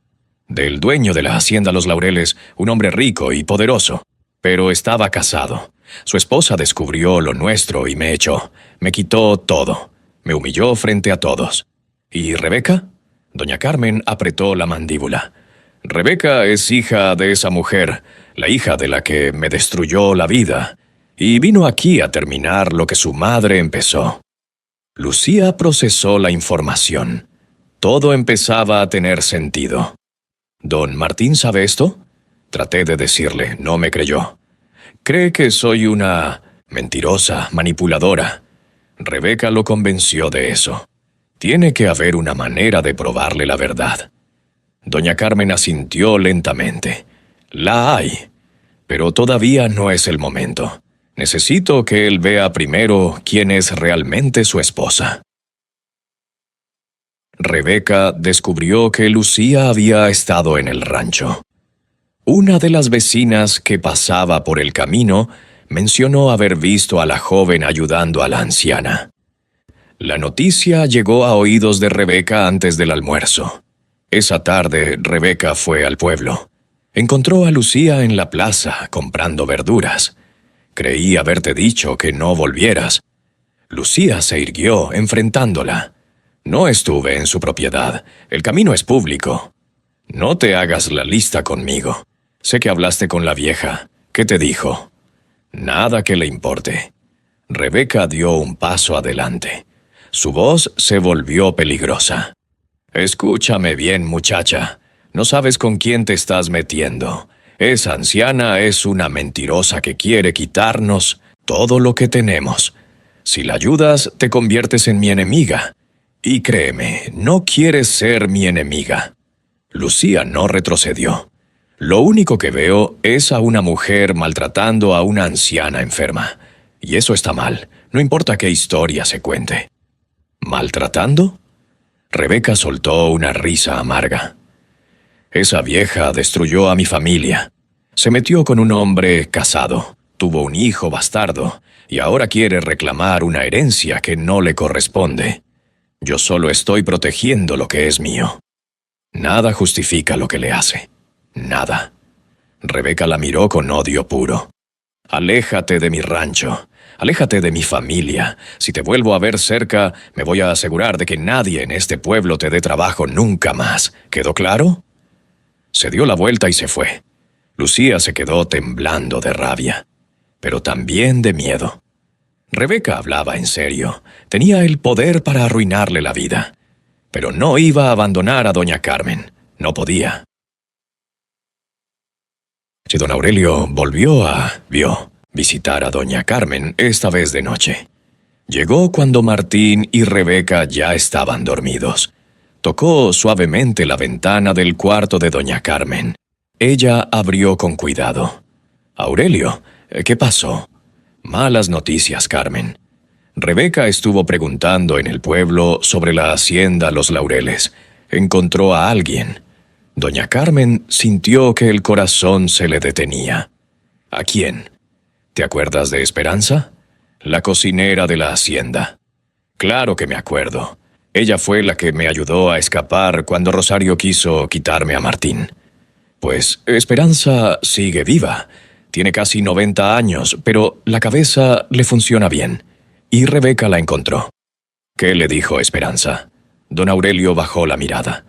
A: Del dueño de la hacienda Los Laureles, un hombre rico y poderoso. Pero estaba casado. Su esposa descubrió lo nuestro y me echó. Me quitó todo. Me humilló frente a todos. ¿Y Rebeca? Doña Carmen apretó la mandíbula. Rebeca es hija de esa mujer, la hija de la que me destruyó la vida, y vino aquí a terminar lo que su madre empezó. Lucía procesó la información. Todo empezaba a tener sentido. ¿Don Martín sabe esto? Traté de decirle, no me creyó. Cree que soy una mentirosa, manipuladora. Rebeca lo convenció de eso. Tiene que haber una manera de probarle la verdad. Doña Carmen asintió lentamente. La hay, pero todavía no es el momento. Necesito que él vea primero quién es realmente su esposa. Rebeca descubrió que Lucía había estado en el rancho. Una de las vecinas que pasaba por el camino mencionó haber visto a la joven ayudando a la anciana. La noticia llegó a oídos de Rebeca antes del almuerzo. Esa tarde, Rebeca fue al pueblo. Encontró a Lucía en la plaza comprando verduras. Creí haberte dicho que no volvieras. Lucía se irguió, enfrentándola. No estuve en su propiedad. El camino es público. No te hagas la lista conmigo. Sé que hablaste con la vieja. ¿Qué te dijo? Nada que le importe. Rebeca dio un paso adelante. Su voz se volvió peligrosa. Escúchame bien, muchacha. No sabes con quién te estás metiendo. Esa anciana es una mentirosa que quiere quitarnos todo lo que tenemos. Si la ayudas, te conviertes en mi enemiga. Y créeme, no quieres ser mi enemiga. Lucía no retrocedió. Lo único que veo es a una mujer maltratando a una anciana enferma. Y eso está mal. No importa qué historia se cuente. ¿Maltratando? Rebeca soltó una risa amarga. Esa vieja destruyó a mi familia. Se metió con un hombre casado, tuvo un hijo bastardo, y ahora quiere reclamar una herencia que no le corresponde. Yo solo estoy protegiendo lo que es mío. Nada justifica lo que le hace. Nada. Rebeca la miró con odio puro. Aléjate de mi rancho. Aléjate de mi familia. Si te vuelvo a ver cerca, me voy a asegurar de que nadie en este pueblo te dé trabajo nunca más. ¿Quedó claro? Se dio la vuelta y se fue. Lucía se quedó temblando de rabia, pero también de miedo. Rebeca hablaba en serio. Tenía el poder para arruinarle la vida. Pero no iba a abandonar a doña Carmen. No podía. Si don Aurelio vio visitar a doña Carmen, esta vez de noche. Llegó cuando Martín y Rebeca ya estaban dormidos. Tocó suavemente la ventana del cuarto de doña Carmen. Ella abrió con cuidado. «Aurelio, ¿qué pasó?» «Malas noticias, Carmen. Rebeca estuvo preguntando en el pueblo sobre la hacienda Los Laureles. Encontró a alguien». Doña Carmen sintió que el corazón se le detenía. «¿A quién? ¿Te acuerdas de Esperanza? La cocinera de la hacienda». «Claro que me acuerdo. Ella fue la que me ayudó a escapar cuando Rosario quiso quitarme a Martín». «Pues Esperanza sigue viva. Tiene casi 90 años, pero la cabeza le funciona bien. Y Rebeca la encontró». «¿Qué le dijo Esperanza?» Don Aurelio bajó la mirada.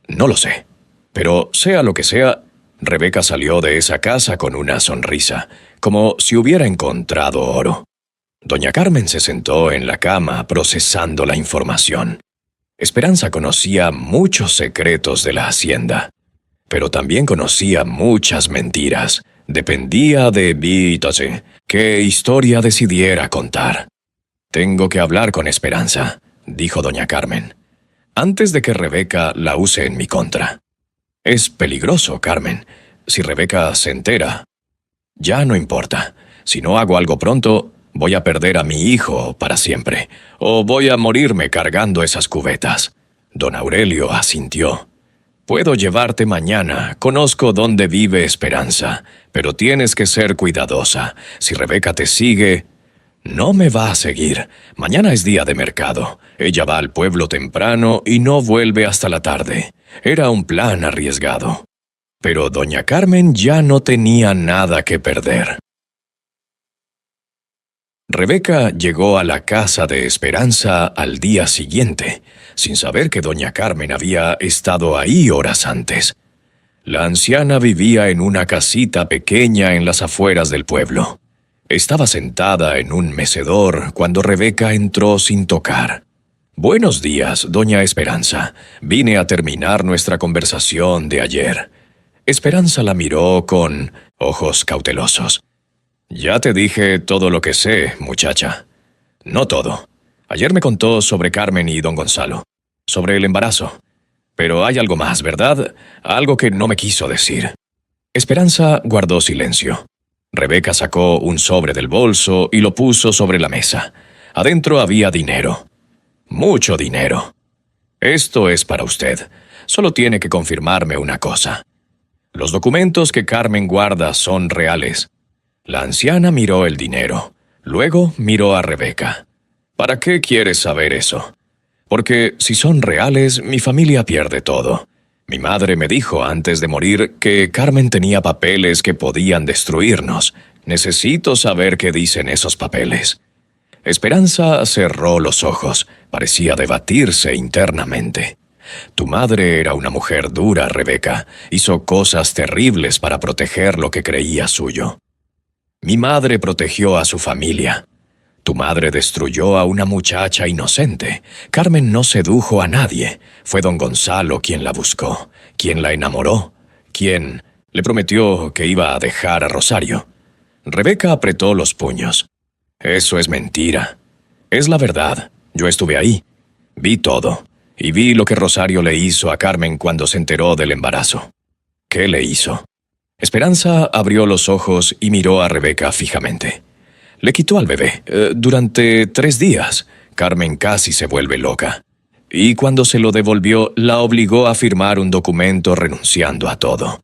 A: «No lo sé. Pero sea lo que sea, Rebeca salió de esa casa con una sonrisa, como si hubiera encontrado oro». Doña Carmen se sentó en la cama procesando la información. Esperanza conocía muchos secretos de la hacienda, pero también conocía muchas mentiras. Dependía de Vítase qué historia decidiera contar. «Tengo que hablar con Esperanza», dijo doña Carmen, «antes de que Rebeca la use en mi contra». «Es peligroso, Carmen. Si Rebeca se entera». «Ya no importa. Si no hago algo pronto, voy a perder a mi hijo para siempre, o voy a morirme cargando esas cubetas». Don Aurelio asintió. «Puedo llevarte mañana. Conozco dónde vive Esperanza, pero tienes que ser cuidadosa. Si Rebeca te sigue...» «No me va a seguir. Mañana es día de mercado. Ella va al pueblo temprano y no vuelve hasta la tarde. Era un plan arriesgado». Pero doña Carmen ya no tenía nada que perder. Rebeca llegó a la casa de Esperanza al día siguiente, sin saber que doña Carmen había estado ahí horas antes. La anciana vivía en una casita pequeña en las afueras del pueblo. Estaba sentada en un mecedor cuando Rebeca entró sin tocar. «Buenos días, doña Esperanza. Vine a terminar nuestra conversación de ayer». Esperanza la miró con ojos cautelosos. «Ya te dije todo lo que sé, muchacha». «No todo. Ayer me contó sobre Carmen y don Gonzalo, sobre el embarazo. Pero hay algo más, ¿verdad? Algo que no me quiso decir». Esperanza guardó silencio. Rebeca sacó un sobre del bolso y lo puso sobre la mesa. Adentro había dinero. Mucho dinero. «Esto es para usted. Solo tiene que confirmarme una cosa. Los documentos que Carmen guarda son reales». La anciana miró el dinero. Luego miró a Rebeca. «¿Para qué quieres saber eso?» «Porque si son reales, mi familia pierde todo. Mi madre me dijo antes de morir que Carmen tenía papeles que podían destruirnos. Necesito saber qué dicen esos papeles». Esperanza cerró los ojos. Parecía debatirse internamente. «Tu madre era una mujer dura, Rebeca. Hizo cosas terribles para proteger lo que creía suyo. Mi madre protegió a su familia. Tu madre destruyó a una muchacha inocente. Carmen no sedujo a nadie. Fue don Gonzalo quien la buscó, quien la enamoró, quien le prometió que iba a dejar a Rosario». Rebeca apretó los puños. «Eso es mentira. Es la verdad. Yo estuve ahí. Vi todo. Y vi lo que Rosario le hizo a Carmen cuando se enteró del embarazo». «¿Qué le hizo?» Esperanza abrió los ojos y miró a Rebeca fijamente. Le quitó al bebé. Durante 3 días, Carmen casi se vuelve loca. Y cuando se lo devolvió, la obligó a firmar un documento renunciando a todo.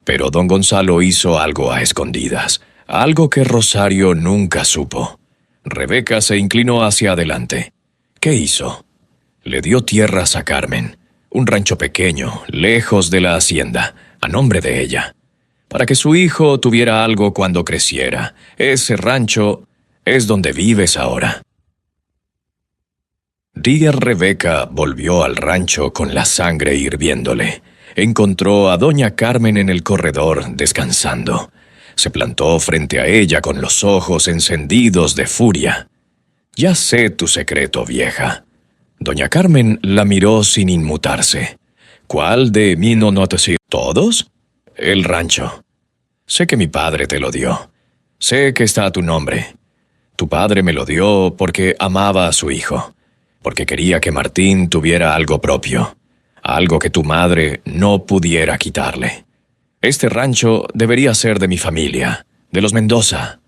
A: Pero don Gonzalo hizo algo a escondidas, algo que Rosario nunca supo. Rebeca se inclinó hacia adelante. ¿Qué hizo? Le dio tierras a Carmen, un rancho pequeño, lejos de la hacienda, a nombre de ella, para que su hijo tuviera algo cuando creciera. Ese rancho es donde vives ahora. Día Rebeca volvió al rancho con la sangre hirviéndole. Encontró a doña Carmen en el corredor descansando. Se plantó frente a ella con los ojos encendidos de furia. «Ya sé tu secreto, vieja». Doña Carmen la miró sin inmutarse. «¿Cuál de mí no te sé? ¿Todos?» «El rancho. Sé que mi padre te lo dio. Sé que está a tu nombre. Tu padre me lo dio porque amaba a su hijo, porque quería que Martín tuviera algo propio, algo que tu madre no pudiera quitarle. Este rancho debería ser de mi familia, de los Mendoza.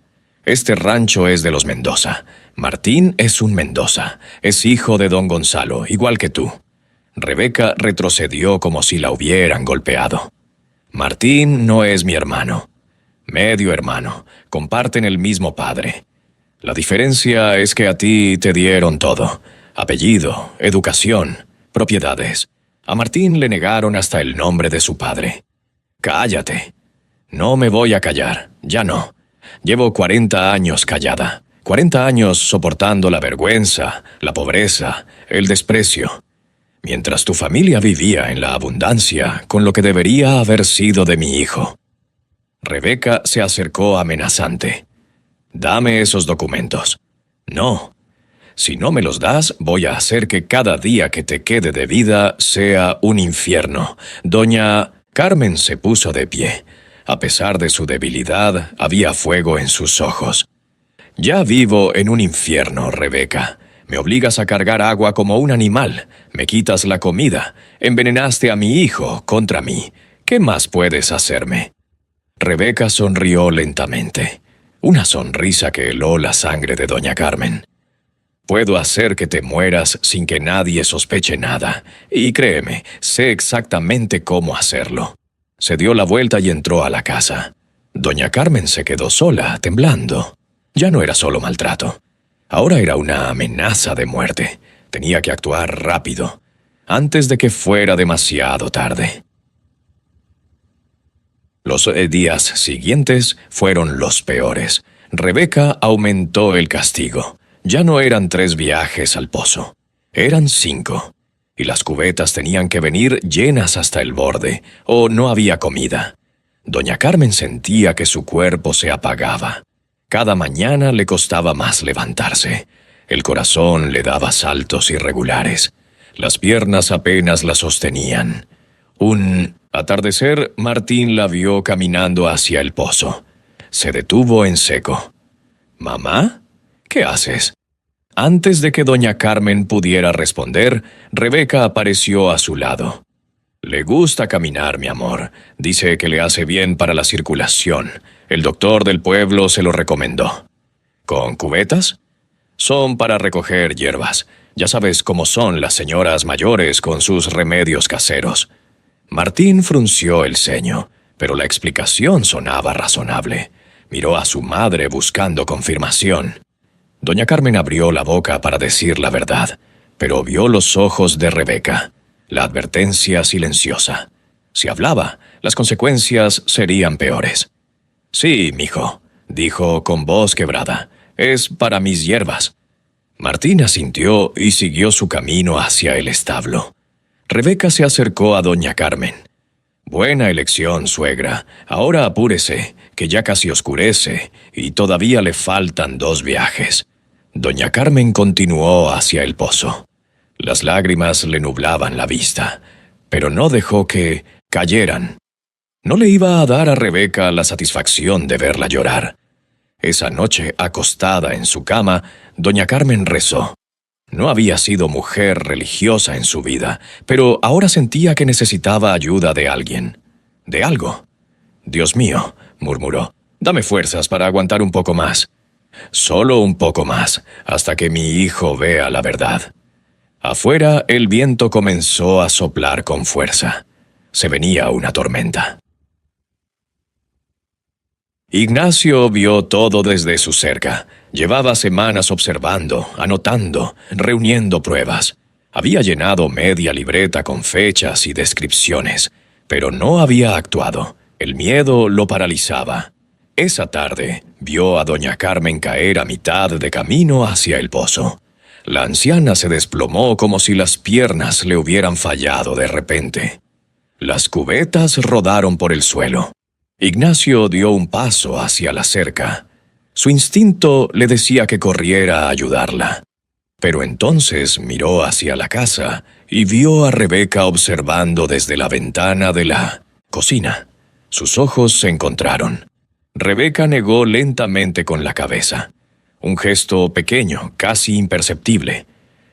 A: Este rancho es de los Mendoza. Martín es un Mendoza, es hijo de don Gonzalo, igual que tú». Rebeca retrocedió como si la hubieran golpeado. «Martín no es mi hermano. Medio hermano, comparten el mismo padre. La diferencia es que a ti te dieron todo: apellido, educación, propiedades. A Martín le negaron hasta el nombre de su padre». «Cállate». «No me voy a callar, ya no. Llevo 40 años callada, 40 años soportando la vergüenza, la pobreza, el desprecio, mientras tu familia vivía en la abundancia con lo que debería haber sido de mi hijo». Rebeca se acercó amenazante. «Dame esos documentos». «No. Si no me los das, voy a hacer que cada día que te quede de vida sea un infierno». Doña Carmen se puso de pie. A pesar de su debilidad, había fuego en sus ojos. «Ya vivo en un infierno, Rebeca. Me obligas a cargar agua como un animal. Me quitas la comida. Envenenaste a mi hijo contra mí. ¿Qué más puedes hacerme?» Rebeca sonrió lentamente, una sonrisa que heló la sangre de doña Carmen. «Puedo hacer que te mueras sin que nadie sospeche nada, y créeme, sé exactamente cómo hacerlo». Se dio la vuelta y entró a la casa. Doña Carmen se quedó sola, temblando. Ya no era solo maltrato. Ahora era una amenaza de muerte. Tenía que actuar rápido, antes de que fuera demasiado tarde. Los días siguientes fueron los peores. Rebeca aumentó el castigo. Ya no eran 3 viajes al pozo, eran 5. Y las cubetas tenían que venir llenas hasta el borde, o no había comida. Doña Carmen sentía que su cuerpo se apagaba. Cada mañana le costaba más levantarse. El corazón le daba saltos irregulares. Las piernas apenas la sostenían. Un atardecer, Martín la vio caminando hacia el pozo. Se detuvo en seco. «¿Mamá? ¿Qué haces?». Antes de que doña Carmen pudiera responder, Rebeca apareció a su lado. «Le gusta caminar, mi amor. Dice que le hace bien para la circulación. El doctor del pueblo se lo recomendó». «¿Con cubetas?». «Son para recoger hierbas. Ya sabes cómo son las señoras mayores con sus remedios caseros». Martín frunció el ceño, pero la explicación sonaba razonable. Miró a su madre buscando confirmación. Doña Carmen abrió la boca para decir la verdad, pero vio los ojos de Rebeca, la advertencia silenciosa. Si hablaba, las consecuencias serían peores. «Sí, mijo», dijo con voz quebrada, «es para mis hierbas». Martín asintió y siguió su camino hacia el establo. Rebeca se acercó a doña Carmen. «Buena elección, suegra. Ahora apúrese, que ya casi oscurece, y todavía le faltan 2 viajes». Doña Carmen continuó hacia el pozo. Las lágrimas le nublaban la vista, pero no dejó que cayeran. No le iba a dar a Rebeca la satisfacción de verla llorar. Esa noche, acostada en su cama, doña Carmen rezó. No había sido mujer religiosa en su vida, pero ahora sentía que necesitaba ayuda de alguien, de algo. «Dios mío», murmuró, «dame fuerzas para aguantar un poco más». Solo un poco más, hasta que mi hijo vea la verdad. Afuera, el viento comenzó a soplar con fuerza. Se venía una tormenta. Ignacio vio todo desde su cerca. Llevaba semanas observando, anotando, reuniendo pruebas. Había llenado media libreta con fechas y descripciones, pero no había actuado. El miedo lo paralizaba. Esa tarde, vio a doña Carmen caer a mitad de camino hacia el pozo. La anciana se desplomó como si las piernas le hubieran fallado de repente. Las cubetas rodaron por el suelo. Ignacio dio un paso hacia la cerca. Su instinto le decía que corriera a ayudarla. Pero entonces miró hacia la casa y vio a Rebeca observando desde la ventana de la cocina. Sus ojos se encontraron. Rebeca negó lentamente con la cabeza. Un gesto pequeño, casi imperceptible.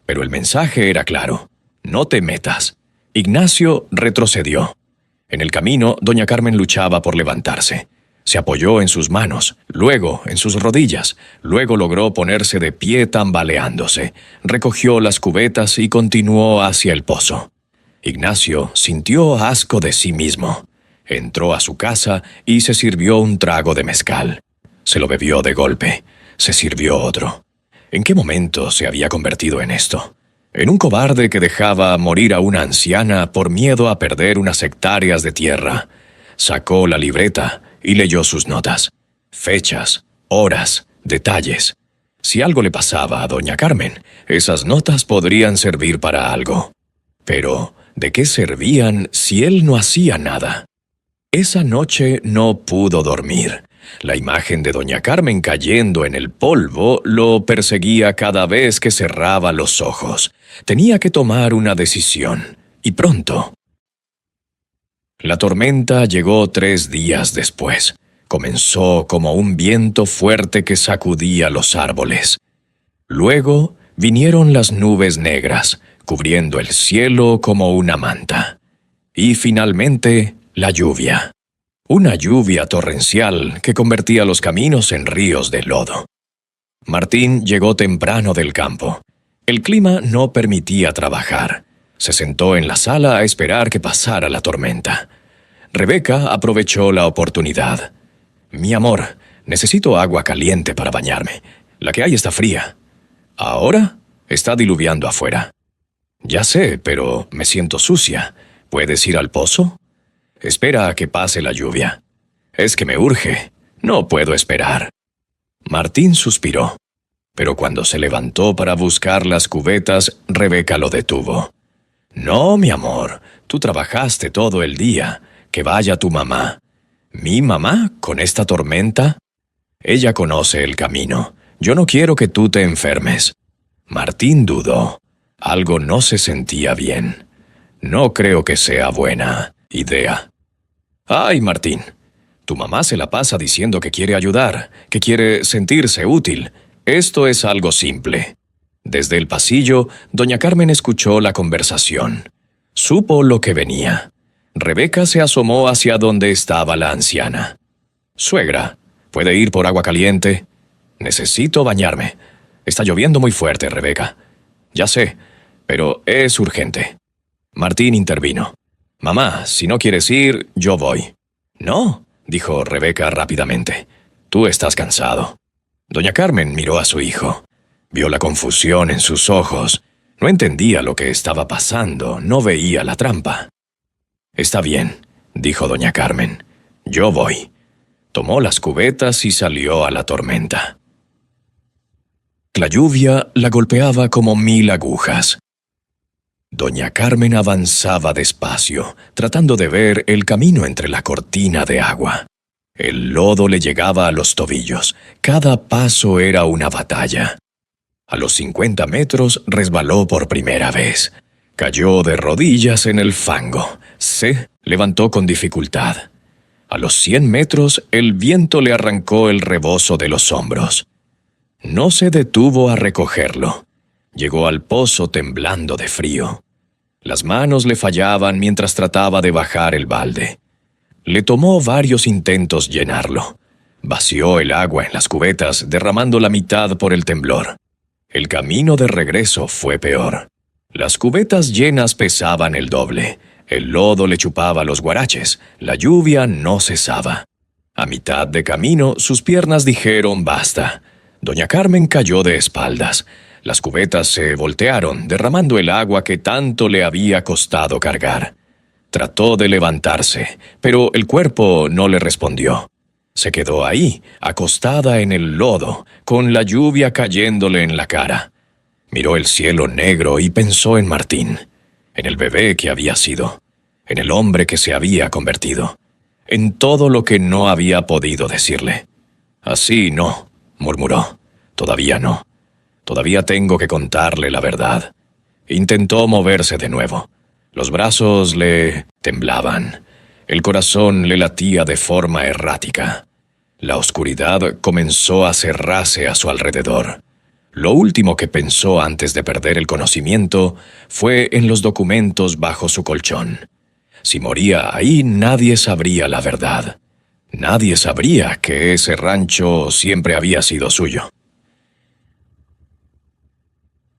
A: Pero el mensaje era claro. No te metas. Ignacio retrocedió. En el camino, doña Carmen luchaba por levantarse. Se apoyó en sus manos, luego en sus rodillas, luego logró ponerse de pie tambaleándose. Recogió las cubetas y continuó hacia el pozo. Ignacio sintió asco de sí mismo. Entró a su casa y se sirvió un trago de mezcal. Se lo bebió de golpe. Se sirvió otro. ¿En qué momento se había convertido en esto? En un cobarde que dejaba morir a una anciana por miedo a perder unas hectáreas de tierra. Sacó la libreta y leyó sus notas. Fechas, horas, detalles. Si algo le pasaba a doña Carmen, esas notas podrían servir para algo. Pero, ¿de qué servían si él no hacía nada? Esa noche no pudo dormir. La imagen de doña Carmen cayendo en el polvo lo perseguía cada vez que cerraba los ojos. Tenía que tomar una decisión, y pronto. La tormenta llegó 3 días después. Comenzó como un viento fuerte que sacudía los árboles. Luego vinieron las nubes negras, cubriendo el cielo como una manta. Y finalmente, la lluvia. Una lluvia torrencial que convertía los caminos en ríos de lodo. Martín llegó temprano del campo. El clima no permitía trabajar. Se sentó en la sala a esperar que pasara la tormenta. Rebeca aprovechó la oportunidad. «Mi amor, necesito agua caliente para bañarme. La que hay está fría». «¿Ahora? Está diluviando afuera». «Ya sé, pero me siento sucia. ¿Puedes ir al pozo?» «Espera a que pase la lluvia». «Es que me urge. No puedo esperar». Martín suspiró. Pero cuando se levantó para buscar las cubetas, Rebeca lo detuvo. «No, mi amor, tú trabajaste todo el día. Que vaya tu mamá». «¿Mi mamá? ¿Con esta tormenta?» «Ella conoce el camino. Yo no quiero que tú te enfermes». Martín dudó. Algo no se sentía bien. «No creo que sea buena idea». «Ay, Martín, tu mamá se la pasa diciendo que quiere ayudar, que quiere sentirse útil. Esto es algo simple». Desde el pasillo, doña Carmen escuchó la conversación. Supo lo que venía. Rebeca se asomó hacia donde estaba la anciana. «Suegra, ¿puede ir por agua caliente?» «Necesito bañarme. Está lloviendo muy fuerte, Rebeca». «Ya sé, pero es urgente». Martín intervino. «Mamá, si no quieres ir, yo voy». «No», dijo Rebeca rápidamente. «Tú estás cansado». Doña Carmen miró a su hijo. Vio la confusión en sus ojos. No entendía lo que estaba pasando, no veía la trampa. «Está bien», dijo doña Carmen. «Yo voy». Tomó las cubetas y salió a la tormenta. La lluvia la golpeaba como 1000 agujas. Doña Carmen avanzaba despacio, tratando de ver el camino entre la cortina de agua. El lodo le llegaba a los tobillos. Cada paso era una batalla. A los 50 metros resbaló por primera vez. Cayó de rodillas en el fango. Se levantó con dificultad. A los 100 metros, el viento le arrancó el rebozo de los hombros. No se detuvo a recogerlo. Llegó al pozo temblando de frío. Las manos le fallaban mientras trataba de bajar el balde. Le tomó varios intentos llenarlo. Vació el agua en las cubetas, derramando la mitad por el temblor. El camino de regreso fue peor. Las cubetas llenas pesaban el doble. El lodo le chupaba los guaraches. La lluvia no cesaba. A mitad de camino, sus piernas dijeron basta. Doña Carmen cayó de espaldas. Las cubetas se voltearon, derramando el agua que tanto le había costado cargar. Trató de levantarse, pero el cuerpo no le respondió. Se quedó ahí, acostada en el lodo, con la lluvia cayéndole en la cara. Miró el cielo negro y pensó en Martín, en el bebé que había sido, en el hombre que se había convertido, en todo lo que no había podido decirle. Así no, murmuró. Todavía no. Todavía tengo que contarle la verdad. Intentó moverse de nuevo. Los brazos le temblaban. El corazón le latía de forma errática. La oscuridad comenzó a cerrarse a su alrededor. Lo último que pensó antes de perder el conocimiento fue en los documentos bajo su colchón. Si moría ahí, nadie sabría la verdad. Nadie sabría que ese rancho siempre había sido suyo.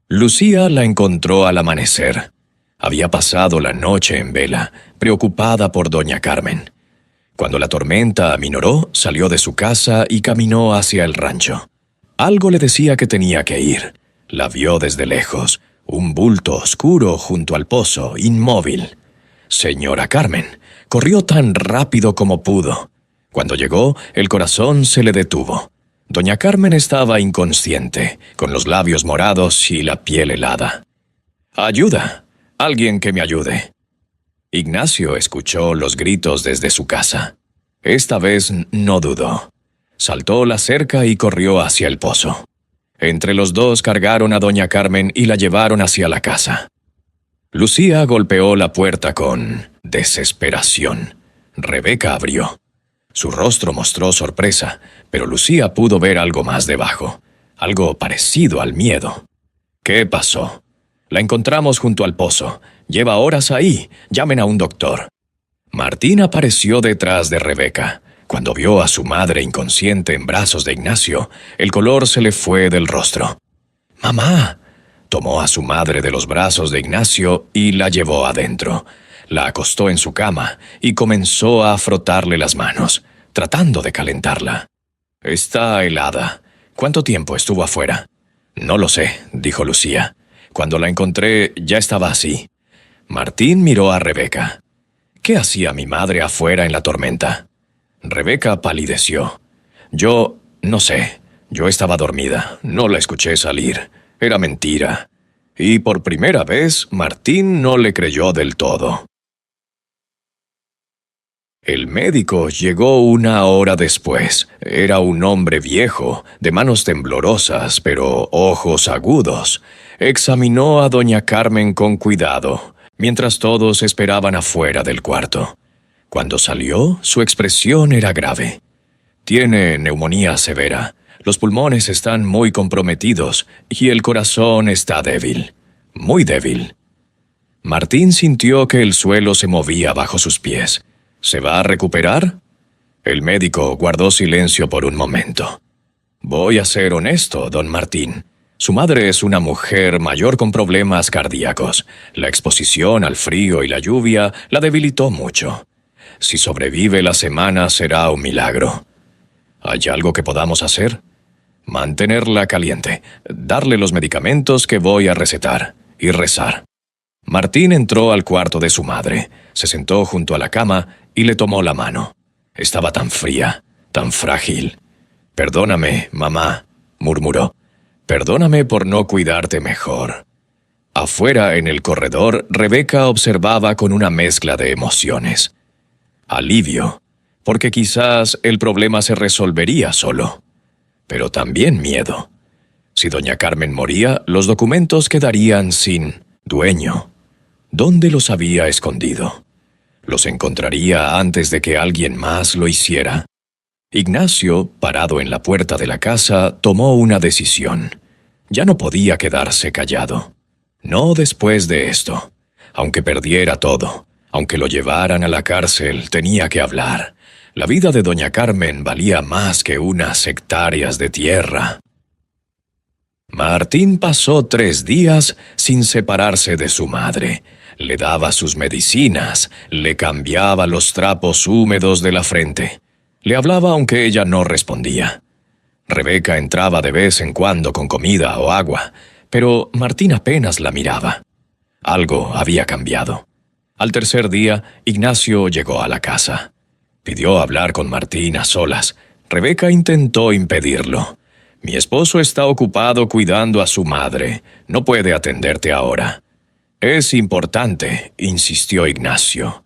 A: Lucía la encontró al amanecer. Había pasado la noche en vela, preocupada por doña Carmen. Cuando la tormenta aminoró, salió de su casa y caminó hacia el rancho. Algo le decía que tenía que ir. La vio desde lejos, un bulto oscuro junto al pozo, inmóvil. Señora Carmen, corrió tan rápido como pudo. Cuando llegó, el corazón se le detuvo. Doña Carmen estaba inconsciente, con los labios morados y la piel helada. «¡Ayuda! ¡Alguien que me ayude!». Ignacio escuchó los gritos desde su casa. Esta vez no dudó. Saltó la cerca y corrió hacia el pozo. Entre los dos cargaron a doña Carmen y la llevaron hacia la casa. Lucía golpeó la puerta con desesperación. Rebeca abrió. Su rostro mostró sorpresa, pero Lucía pudo ver algo más debajo, algo parecido al miedo. «¿Qué pasó?». «La encontramos junto al pozo. Lleva horas ahí. Llamen a un doctor». Martín apareció detrás de Rebeca. Cuando vio a su madre inconsciente en brazos de Ignacio, el color se le fue del rostro. «¡Mamá!». Tomó a su madre de los brazos de Ignacio y la llevó adentro. La acostó en su cama y comenzó a frotarle las manos, tratando de calentarla. «Está helada. ¿Cuánto tiempo estuvo afuera?». «No lo sé», dijo Lucía. «Cuando la encontré ya estaba así». Martín miró a Rebeca. «¿Qué hacía mi madre afuera en la tormenta?». Rebeca palideció. «Yo no sé. Yo estaba dormida. No la escuché salir. Era mentira». Y por primera vez, Martín no le creyó del todo. El médico llegó 1 hora después. Era un hombre viejo, de manos temblorosas, pero ojos agudos. Examinó a doña Carmen con cuidado, mientras todos esperaban afuera del cuarto. Cuando salió, su expresión era grave. «Tiene neumonía severa. Los pulmones están muy comprometidos y el corazón está débil. Muy débil». Martín sintió que el suelo se movía bajo sus pies. «¿Se va a recuperar?». El médico guardó silencio por un momento. «Voy a ser honesto, don Martín. Su madre es una mujer mayor con problemas cardíacos. La exposición al frío y la lluvia la debilitó mucho. Si sobrevive la semana será un milagro. ¿Hay algo que podamos hacer?». «Mantenerla caliente, darle los medicamentos que voy a recetar y rezar». Martín entró al cuarto de su madre, se sentó junto a la cama y le tomó la mano. Estaba tan fría, tan frágil. «Perdóname, mamá», murmuró. «Perdóname por no cuidarte mejor». Afuera, en el corredor, Rebeca observaba con una mezcla de emociones. Alivio, porque quizás el problema se resolvería solo. Pero también miedo. Si doña Carmen moría, los documentos quedarían sin dueño. ¿Dónde los había escondido? ¿Los encontraría antes de que alguien más lo hiciera? Ignacio, parado en la puerta de la casa, tomó una decisión. Ya no podía quedarse callado. No después de esto. Aunque perdiera todo, aunque lo llevaran a la cárcel, tenía que hablar. La vida de doña Carmen valía más que unas hectáreas de tierra. Martín pasó 3 días sin separarse de su madre. Le daba sus medicinas, le cambiaba los trapos húmedos de la frente. Le hablaba aunque ella no respondía. Rebeca entraba de vez en cuando con comida o agua, pero Martín apenas la miraba. Algo había cambiado. Al tercer día, Ignacio llegó a la casa. Pidió hablar con Martín a solas. Rebeca intentó impedirlo. «Mi esposo está ocupado cuidando a su madre. No puede atenderte ahora». «Es importante», insistió Ignacio.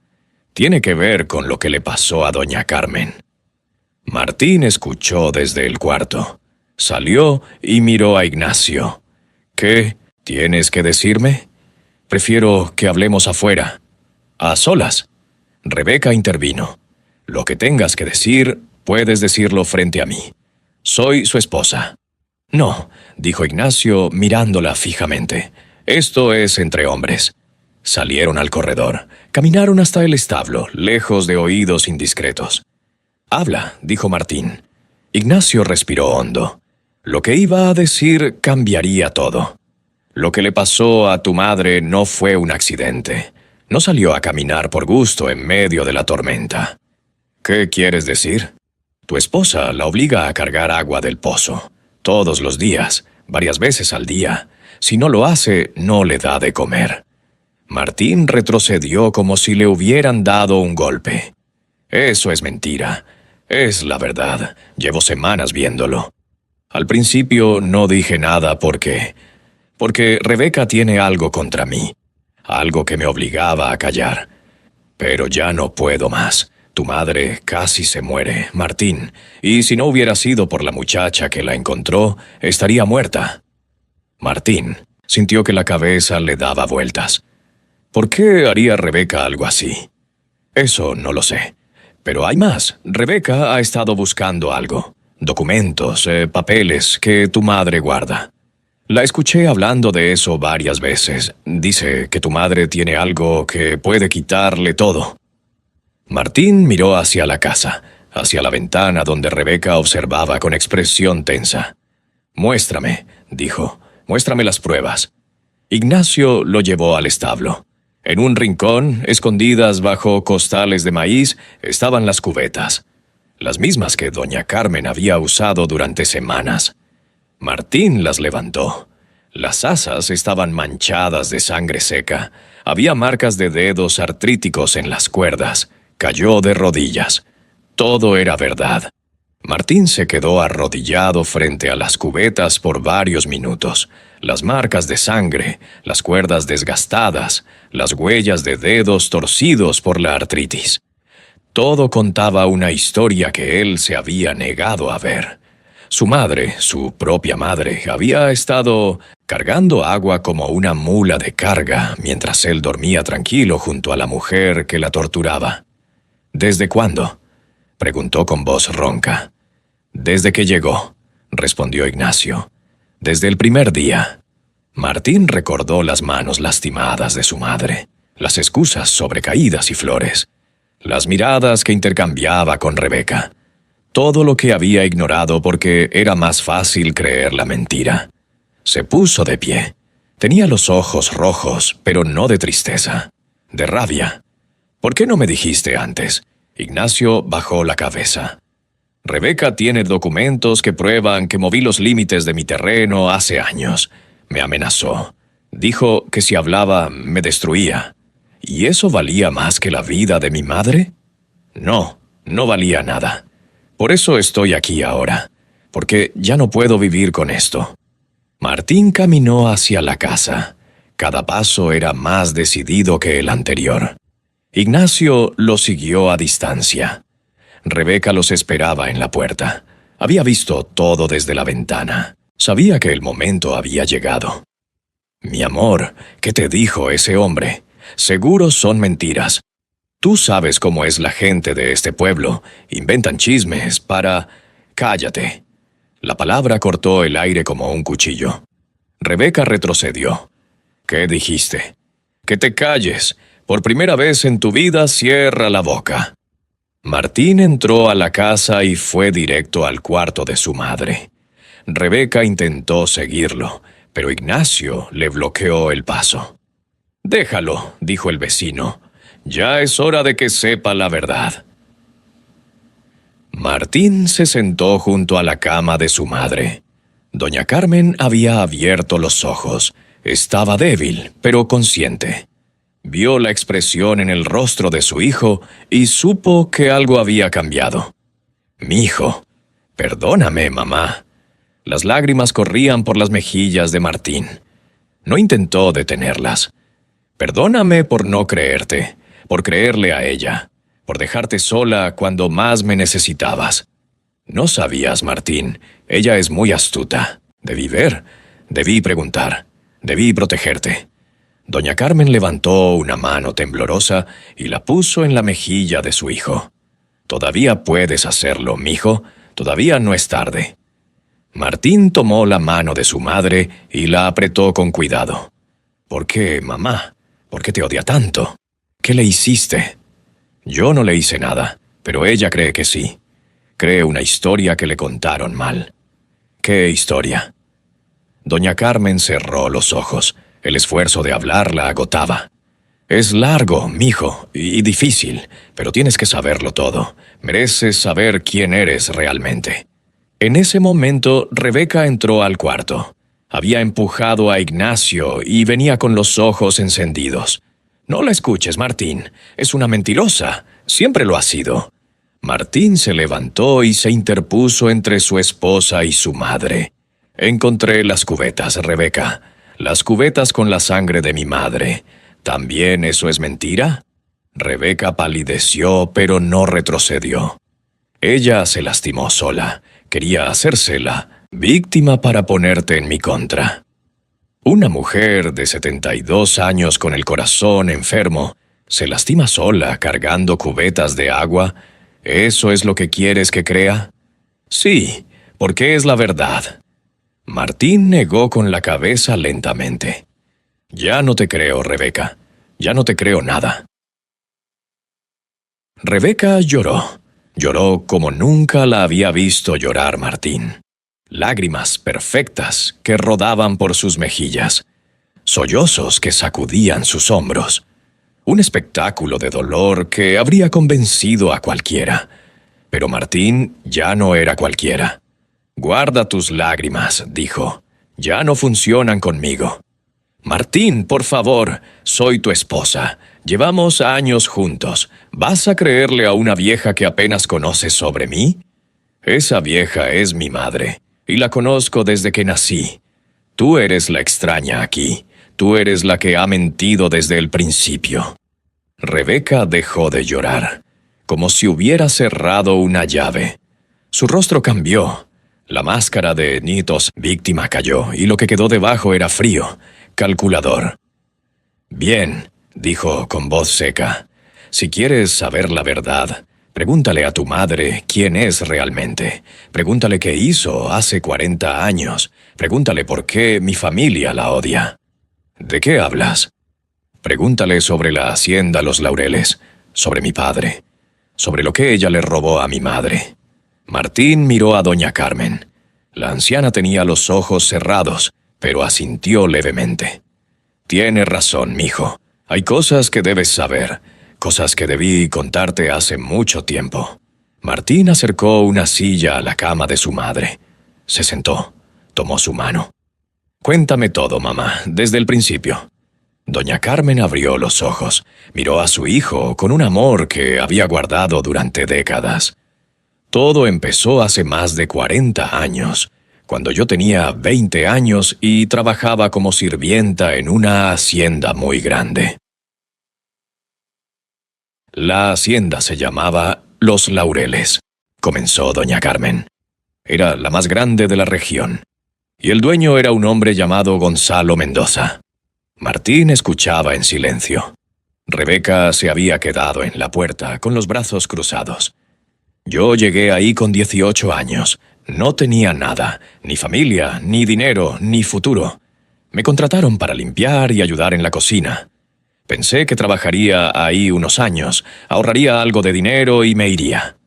A: «Tiene que ver con lo que le pasó a doña Carmen». Martín escuchó desde el cuarto. Salió y miró a Ignacio. «¿Qué? ¿Tienes que decirme?» «Prefiero que hablemos afuera». «¿A solas?» Rebeca intervino. «Lo que tengas que decir, puedes decirlo frente a mí. Soy su esposa». «No», dijo Ignacio mirándola fijamente. «Esto es entre hombres». Salieron al corredor. Caminaron hasta el establo, lejos de oídos indiscretos. «Habla», dijo Martín. Ignacio respiró hondo. Lo que iba a decir cambiaría todo. «Lo que le pasó a tu madre no fue un accidente. No salió a caminar por gusto en medio de la tormenta». «¿Qué quieres decir?» «Tu esposa la obliga a cargar agua del pozo. Todos los días, varias veces al día. Si no lo hace, no le da de comer». Martín retrocedió como si le hubieran dado un golpe. «Eso es mentira. Es la verdad. Llevo semanas viéndolo. Al principio no dije nada porque Rebeca tiene algo contra mí. Algo que me obligaba a callar. Pero ya no puedo más. Tu madre casi se muere, Martín, y si no hubiera sido por la muchacha que la encontró, estaría muerta». Martín sintió que la cabeza le daba vueltas. ¿Por qué haría Rebeca algo así? Eso no lo sé. Pero hay más. Rebeca ha estado buscando algo. Documentos, papeles que tu madre guarda. La escuché hablando de eso varias veces. Dice que tu madre tiene algo que puede quitarle todo. Martín miró hacia la casa, hacia la ventana donde Rebeca observaba con expresión tensa. «Muéstrame», dijo, «muéstrame las pruebas». Ignacio lo llevó al establo. En un rincón, escondidas bajo costales de maíz, estaban las cubetas. Las mismas que doña Carmen había usado durante semanas. Martín las levantó. Las asas estaban manchadas de sangre seca. Había marcas de dedos artríticos en las cuerdas. Cayó de rodillas. Todo era verdad. Martín se quedó arrodillado frente a las cubetas por varios minutos. Las marcas de sangre, las cuerdas desgastadas, las huellas de dedos torcidos por la artritis. Todo contaba una historia que él se había negado a ver. Su madre, su propia madre, había estado cargando agua como una mula de carga mientras él dormía tranquilo junto a la mujer que la torturaba. «¿Desde cuándo?», preguntó con voz ronca. «Desde que llegó», respondió Ignacio. «Desde el primer día». Martín recordó las manos lastimadas de su madre, las excusas sobre caídas y flores, las miradas que intercambiaba con Rebeca. Todo lo que había ignorado porque era más fácil creer la mentira. Se puso de pie. Tenía los ojos rojos, pero no de tristeza, de rabia. «¿Por qué no me dijiste antes?». Ignacio bajó la cabeza. «Rebeca tiene documentos que prueban que moví los límites de mi terreno hace años. Me amenazó. Dijo que si hablaba, me destruía. ¿Y eso valía más que la vida de mi madre? No, no valía nada. Por eso estoy aquí ahora, porque ya no puedo vivir con esto». Martín caminó hacia la casa. Cada paso era más decidido que el anterior. Ignacio lo siguió a distancia. Rebeca los esperaba en la puerta. Había visto todo desde la ventana. Sabía que el momento había llegado. «Mi amor, ¿qué te dijo ese hombre? Seguro son mentiras. Tú sabes cómo es la gente de este pueblo. Inventan chismes para...» «Cállate». La palabra cortó el aire como un cuchillo. Rebeca retrocedió. «¿Qué dijiste?» «Que te calles. Por primera vez en tu vida, cierra la boca». Martín entró a la casa y fue directo al cuarto de su madre. Rebeca intentó seguirlo, pero Ignacio le bloqueó el paso. «Déjalo», dijo el vecino. «Ya es hora de que sepa la verdad». Martín se sentó junto a la cama de su madre. Doña Carmen había abierto los ojos. Estaba débil, pero consciente. Vio la expresión en el rostro de su hijo y supo que algo había cambiado. «Mi hijo, perdóname, mamá». Las lágrimas corrían por las mejillas de Martín. No intentó detenerlas. «Perdóname por no creerte, por creerle a ella, por dejarte sola cuando más me necesitabas. No sabías, Martín, ella es muy astuta. Debí ver, debí preguntar, debí protegerte». Doña Carmen levantó una mano temblorosa y la puso en la mejilla de su hijo. «Todavía puedes hacerlo, mijo, todavía no es tarde». Martín tomó la mano de su madre y la apretó con cuidado. «¿Por qué, mamá? ¿Por qué te odia tanto? ¿Qué le hiciste?» «Yo no le hice nada, pero ella cree que sí. Cree una historia que le contaron mal». «¿Qué historia?» Doña Carmen cerró los ojos. El esfuerzo de hablar la agotaba. «Es largo, mijo, y difícil, pero tienes que saberlo todo. Mereces saber quién eres realmente». En ese momento, Rebeca entró al cuarto. Había empujado a Ignacio y venía con los ojos encendidos. «No la escuches, Martín. Es una mentirosa. Siempre lo ha sido». Martín se levantó y se interpuso entre su esposa y su madre. «Encontré las cubetas, Rebeca. Las cubetas con la sangre de mi madre. ¿También eso es mentira?» Rebeca palideció, pero no retrocedió. Ella se lastimó sola. Quería hacérsela víctima para ponerte en mi contra. Una mujer de 72 años con el corazón enfermo se lastima sola cargando cubetas de agua. ¿Eso es lo que quieres que crea? Sí, porque es la verdad. Martín negó con la cabeza lentamente. «Ya no te creo, Rebeca. Ya no te creo nada». Rebeca lloró. Lloró como nunca la había visto llorar Martín. Lágrimas perfectas que rodaban por sus mejillas. Sollozos que sacudían sus hombros. Un espectáculo de dolor que habría convencido a cualquiera. Pero Martín ya no era cualquiera. «Guarda tus lágrimas», dijo. «Ya no funcionan conmigo». «Martín, por favor, soy tu esposa. Llevamos años juntos. ¿Vas a creerle a una vieja que apenas conoces sobre mí? Esa vieja es mi madre, y la conozco desde que nací. Tú eres la extraña aquí. Tú eres la que ha mentido desde el principio». Rebeca dejó de llorar, como si hubiera cerrado una llave. Su rostro cambió. La máscara de Nitos víctima cayó, y lo que quedó debajo era frío, calculador. «Bien», dijo con voz seca. «Si quieres saber la verdad, pregúntale a tu madre quién es realmente. Pregúntale qué hizo hace 40 años. Pregúntale por qué mi familia la odia». «¿De qué hablas?» «Pregúntale sobre la hacienda Los Laureles, sobre mi padre, sobre lo que ella le robó a mi madre». Martín miró a doña Carmen. La anciana tenía los ojos cerrados, pero asintió levemente. «Tiene razón, mijo. Hay cosas que debes saber, cosas que debí contarte hace mucho tiempo». Martín acercó una silla a la cama de su madre. Se sentó, tomó su mano. «Cuéntame todo, mamá, desde el principio». Doña Carmen abrió los ojos, miró a su hijo con un amor que había guardado durante décadas. «Todo empezó hace más de 40 años, cuando yo tenía 20 años y trabajaba como sirvienta en una hacienda muy grande». La hacienda se llamaba Los Laureles, comenzó doña Carmen. Era la más grande de la región, y el dueño era un hombre llamado Gonzalo Mendoza. Martín escuchaba en silencio. Rebeca se había quedado en la puerta con los brazos cruzados. Yo llegué ahí con 18 años. No tenía nada, ni familia, ni dinero, ni futuro. Me contrataron para limpiar y ayudar en la cocina. Pensé que trabajaría ahí unos años, ahorraría algo de dinero y me iría.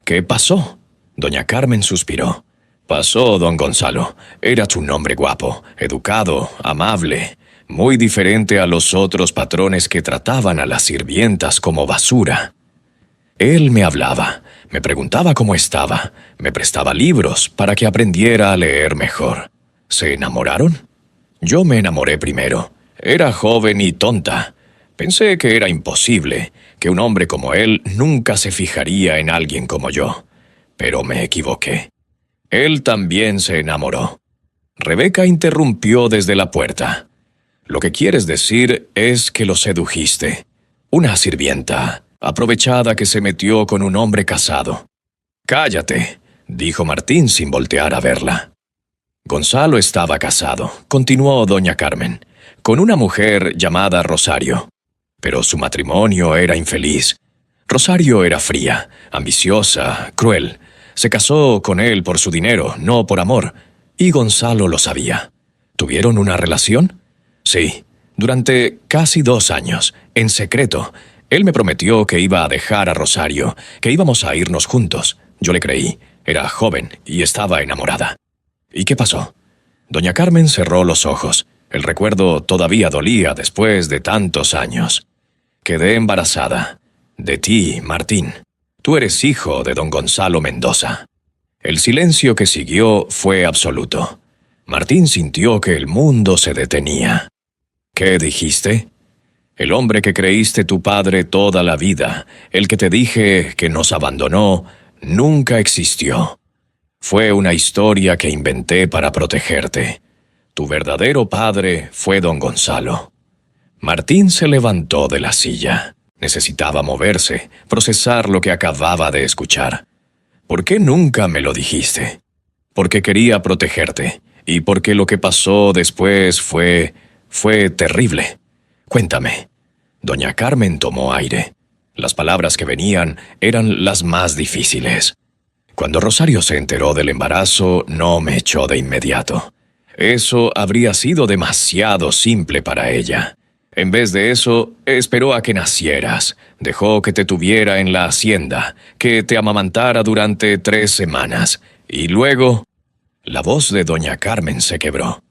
A: ¿Qué pasó? Doña Carmen suspiró. Pasó, don Gonzalo. Era un hombre guapo, educado, amable, muy diferente a los otros patrones que trataban a las sirvientas como basura. Él me hablaba, me preguntaba cómo estaba, me prestaba libros para que aprendiera a leer mejor. ¿Se enamoraron? Yo me enamoré primero. Era joven y tonta. Pensé que era imposible, que un hombre como él nunca se fijaría en alguien como yo. Pero me equivoqué. Él también se enamoró. Rebeca interrumpió desde la puerta. Lo que quieres decir es que lo sedujiste. Una sirvienta, aprovechada que se metió con un hombre casado. Cállate, dijo Martín sin voltear a verla. Gonzalo estaba casado, continuó doña Carmen, con una mujer llamada Rosario. Pero su matrimonio era infeliz. Rosario era fría, ambiciosa, cruel. Se casó con él por su dinero, no por amor, y Gonzalo lo sabía. ¿Tuvieron una relación? Sí, durante casi 2 años, en secreto. Él me prometió que iba a dejar a Rosario, que íbamos a irnos juntos. Yo le creí, era joven y estaba enamorada. ¿Y qué pasó? Doña Carmen cerró los ojos. El recuerdo todavía dolía después de tantos años. Quedé embarazada. De ti, Martín. Tú eres hijo de don Gonzalo Mendoza. El silencio que siguió fue absoluto. Martín sintió que el mundo se detenía. ¿Qué dijiste? El hombre que creíste tu padre toda la vida, el que te dije que nos abandonó, nunca existió. Fue una historia que inventé para protegerte. Tu verdadero padre fue don Gonzalo. Martín se levantó de la silla. Necesitaba moverse, procesar lo que acababa de escuchar. ¿Por qué nunca me lo dijiste? Porque quería protegerte, y porque lo que pasó después fue terrible. Cuéntame. Doña Carmen tomó aire. Las palabras que venían eran las más difíciles. Cuando Rosario se enteró del embarazo, no me echó de inmediato. Eso habría sido demasiado simple para ella. En vez de eso, esperó a que nacieras. Dejó que te tuviera en la hacienda, que te amamantara durante 3 semanas. Y luego... La voz de doña Carmen se quebró.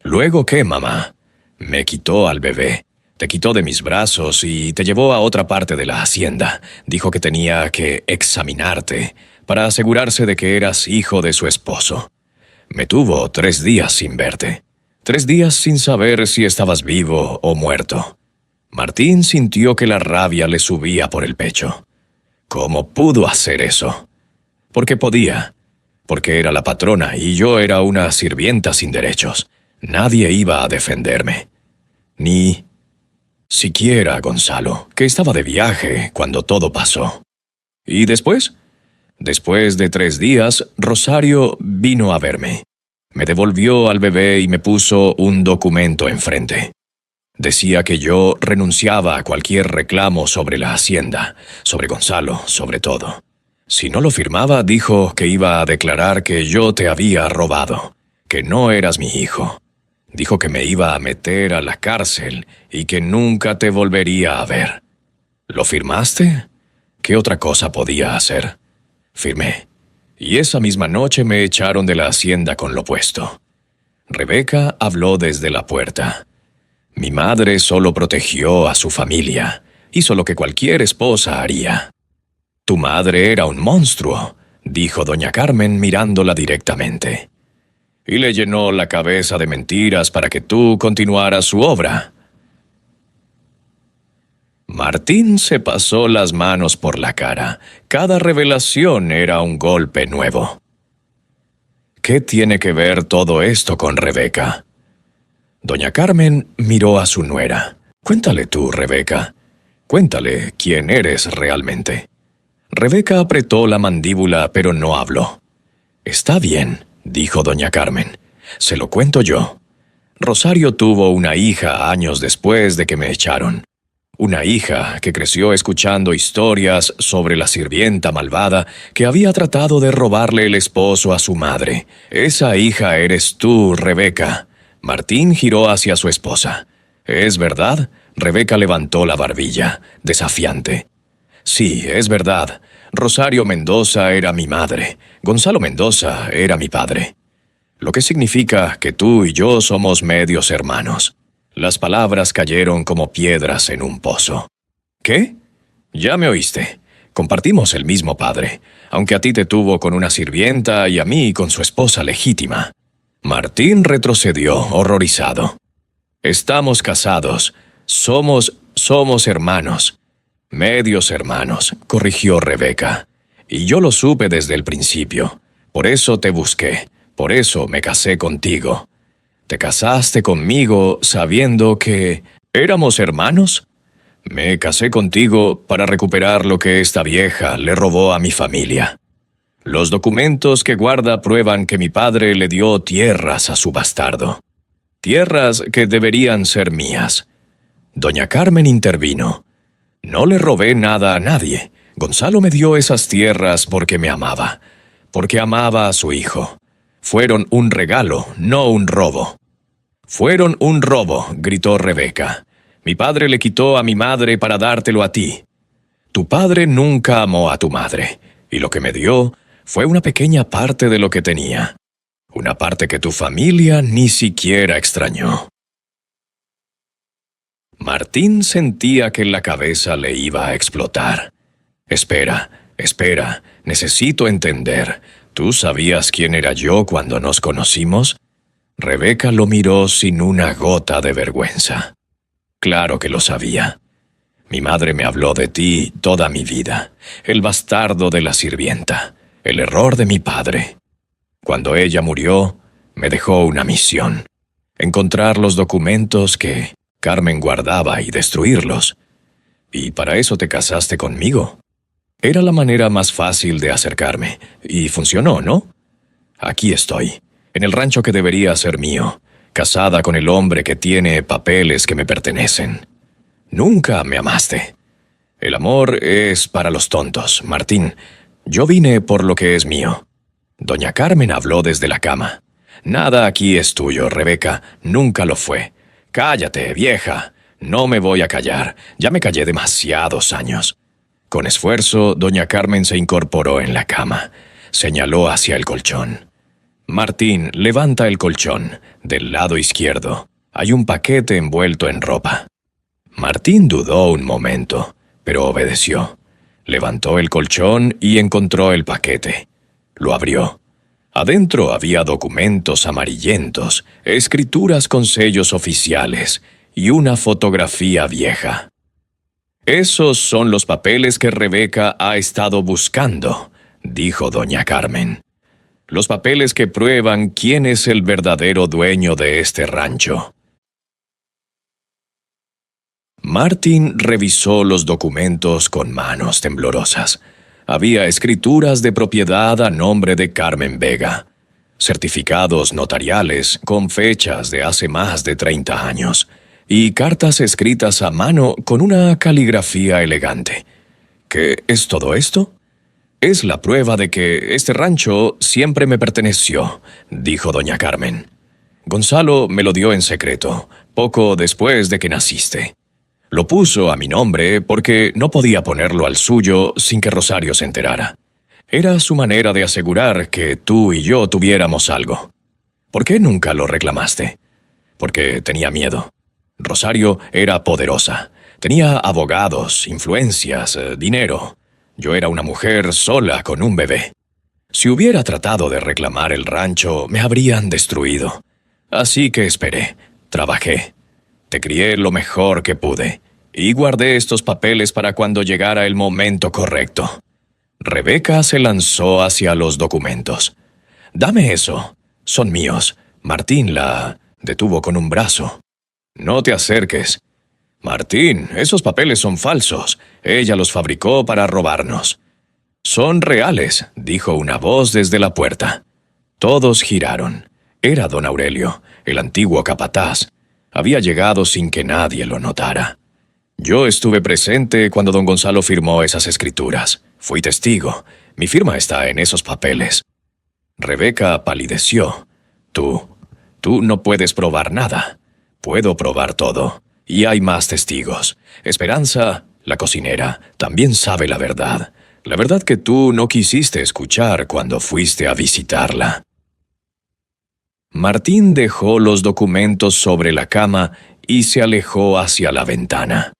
A: ¿Luego qué, mamá? Me quitó al bebé. Te quitó de mis brazos y te llevó a otra parte de la hacienda. Dijo que tenía que examinarte para asegurarse de que eras hijo de su esposo. Me tuvo 3 días sin verte. 3 días sin saber si estabas vivo o muerto. Martín sintió que la rabia le subía por el pecho. ¿Cómo pudo hacer eso? Porque podía. Porque era la patrona y yo era una sirvienta sin derechos. Nadie iba a defenderme. Ni siquiera Gonzalo, que estaba de viaje cuando todo pasó. ¿Y después? Después de 3 días, Rosario vino a verme. Me devolvió al bebé y me puso un documento enfrente. Decía que yo renunciaba a cualquier reclamo sobre la hacienda, sobre Gonzalo, sobre todo. Si no lo firmaba, dijo que iba a declarar que yo te había robado, que no eras mi hijo. Dijo que me iba a meter a la cárcel y que nunca te volvería a ver. ¿Lo firmaste? ¿Qué otra cosa podía hacer? Firmé. Y esa misma noche me echaron de la hacienda con lo puesto. Rebeca habló desde la puerta. Mi madre solo protegió a su familia. Hizo lo que cualquier esposa haría. Tu madre era un monstruo, dijo doña Carmen mirándola directamente. Y le llenó la cabeza de mentiras para que tú continuaras su obra. Martín se pasó las manos por la cara. Cada revelación era un golpe nuevo. ¿Qué tiene que ver todo esto con Rebeca? Doña Carmen miró a su nuera. Cuéntale tú, Rebeca. Cuéntale quién eres realmente. Rebeca apretó la mandíbula, pero no habló. Está bien, dijo doña Carmen. Se lo cuento yo. Rosario tuvo una hija años después de que me echaron. Una hija que creció escuchando historias sobre la sirvienta malvada que había tratado de robarle el esposo a su madre. Esa hija eres tú, Rebeca. Martín giró hacia su esposa. ¿Es verdad? Rebeca levantó la barbilla, desafiante. Sí, es verdad. Rosario Mendoza era mi madre. Gonzalo Mendoza era mi padre. Lo que significa que tú y yo somos medios hermanos. Las palabras cayeron como piedras en un pozo. ¿Qué? Ya me oíste. Compartimos el mismo padre, aunque a ti te tuvo con una sirvienta y a mí con su esposa legítima. Martín retrocedió, horrorizado. Estamos casados. Somos hermanos. Medios hermanos, corrigió Rebeca. Y yo lo supe desde el principio. Por eso te busqué. Por eso me casé contigo. ¿Te casaste conmigo sabiendo que éramos hermanos? Me casé contigo para recuperar lo que esta vieja le robó a mi familia. Los documentos que guarda prueban que mi padre le dio tierras a su bastardo. Tierras que deberían ser mías. Doña Carmen intervino. No le robé nada a nadie. Gonzalo me dio esas tierras porque me amaba. Porque amaba a su hijo. Fueron un regalo, no un robo. Fueron un robo, gritó Rebeca. Mi padre le quitó a mi madre para dártelo a ti. Tu padre nunca amó a tu madre, y lo que me dio fue una pequeña parte de lo que tenía. Una parte que tu familia ni siquiera extrañó. Martín sentía que la cabeza le iba a explotar. Espera, necesito entender. ¿Tú sabías quién era yo cuando nos conocimos? Rebeca lo miró sin una gota de vergüenza. Claro que lo sabía. Mi madre me habló de ti toda mi vida, el bastardo de la sirvienta, el error de mi padre. Cuando ella murió, me dejó una misión: encontrar los documentos que Carmen guardaba y destruirlos. Y para eso te casaste conmigo. Era la manera más fácil de acercarme, y funcionó, ¿no? Aquí estoy, en el rancho que debería ser mío, casada con el hombre que tiene papeles que me pertenecen. Nunca me amaste. El amor es para los tontos, Martín. Yo vine por lo que es mío. Doña Carmen habló desde la cama. Nada aquí es tuyo, Rebeca. Nunca lo fue. Cállate, vieja. No me voy a callar. Ya me callé demasiados años. Con esfuerzo, doña Carmen se incorporó en la cama. Señaló hacia el colchón. Martín, levanta el colchón. Del lado izquierdo hay un paquete envuelto en ropa. Martín dudó un momento, pero obedeció. Levantó el colchón y encontró el paquete. Lo abrió. Adentro había documentos amarillentos, escrituras con sellos oficiales y una fotografía vieja. Esos son los papeles que Rebeca ha estado buscando, dijo doña Carmen. Los papeles que prueban quién es el verdadero dueño de este rancho. Martín revisó los documentos con manos temblorosas. Había escrituras de propiedad a nombre de Carmen Vega, certificados notariales con fechas de hace más de 30 años y cartas escritas a mano con una caligrafía elegante. ¿Qué es todo esto? Es la prueba de que este rancho siempre me perteneció, dijo doña Carmen. Gonzalo me lo dio en secreto, poco después de que naciste. Lo puso a mi nombre porque no podía ponerlo al suyo sin que Rosario se enterara. Era su manera de asegurar que tú y yo tuviéramos algo. ¿Por qué nunca lo reclamaste? Porque tenía miedo. Rosario era poderosa. Tenía abogados, influencias, dinero. Yo era una mujer sola con un bebé. Si hubiera tratado de reclamar el rancho, me habrían destruido. Así que esperé, trabajé. Te crié lo mejor que pude, y guardé estos papeles para cuando llegara el momento correcto. Rebeca se lanzó hacia los documentos. «Dame eso. Son míos». Martín la detuvo con un brazo. «No te acerques». «Martín, esos papeles son falsos. Ella los fabricó para robarnos». «Son reales», dijo una voz desde la puerta. Todos giraron. Era don Aurelio, el antiguo capataz. Había llegado sin que nadie lo notara. Yo estuve presente cuando don Gonzalo firmó esas escrituras. Fui testigo. Mi firma está en esos papeles. Rebeca palideció. Tú no puedes probar nada. Puedo probar todo. y hay más testigos. Esperanza, la cocinera, también sabe la verdad. La verdad que tú no quisiste escuchar cuando fuiste a visitarla. Martín dejó los documentos sobre la cama y se alejó hacia la ventana.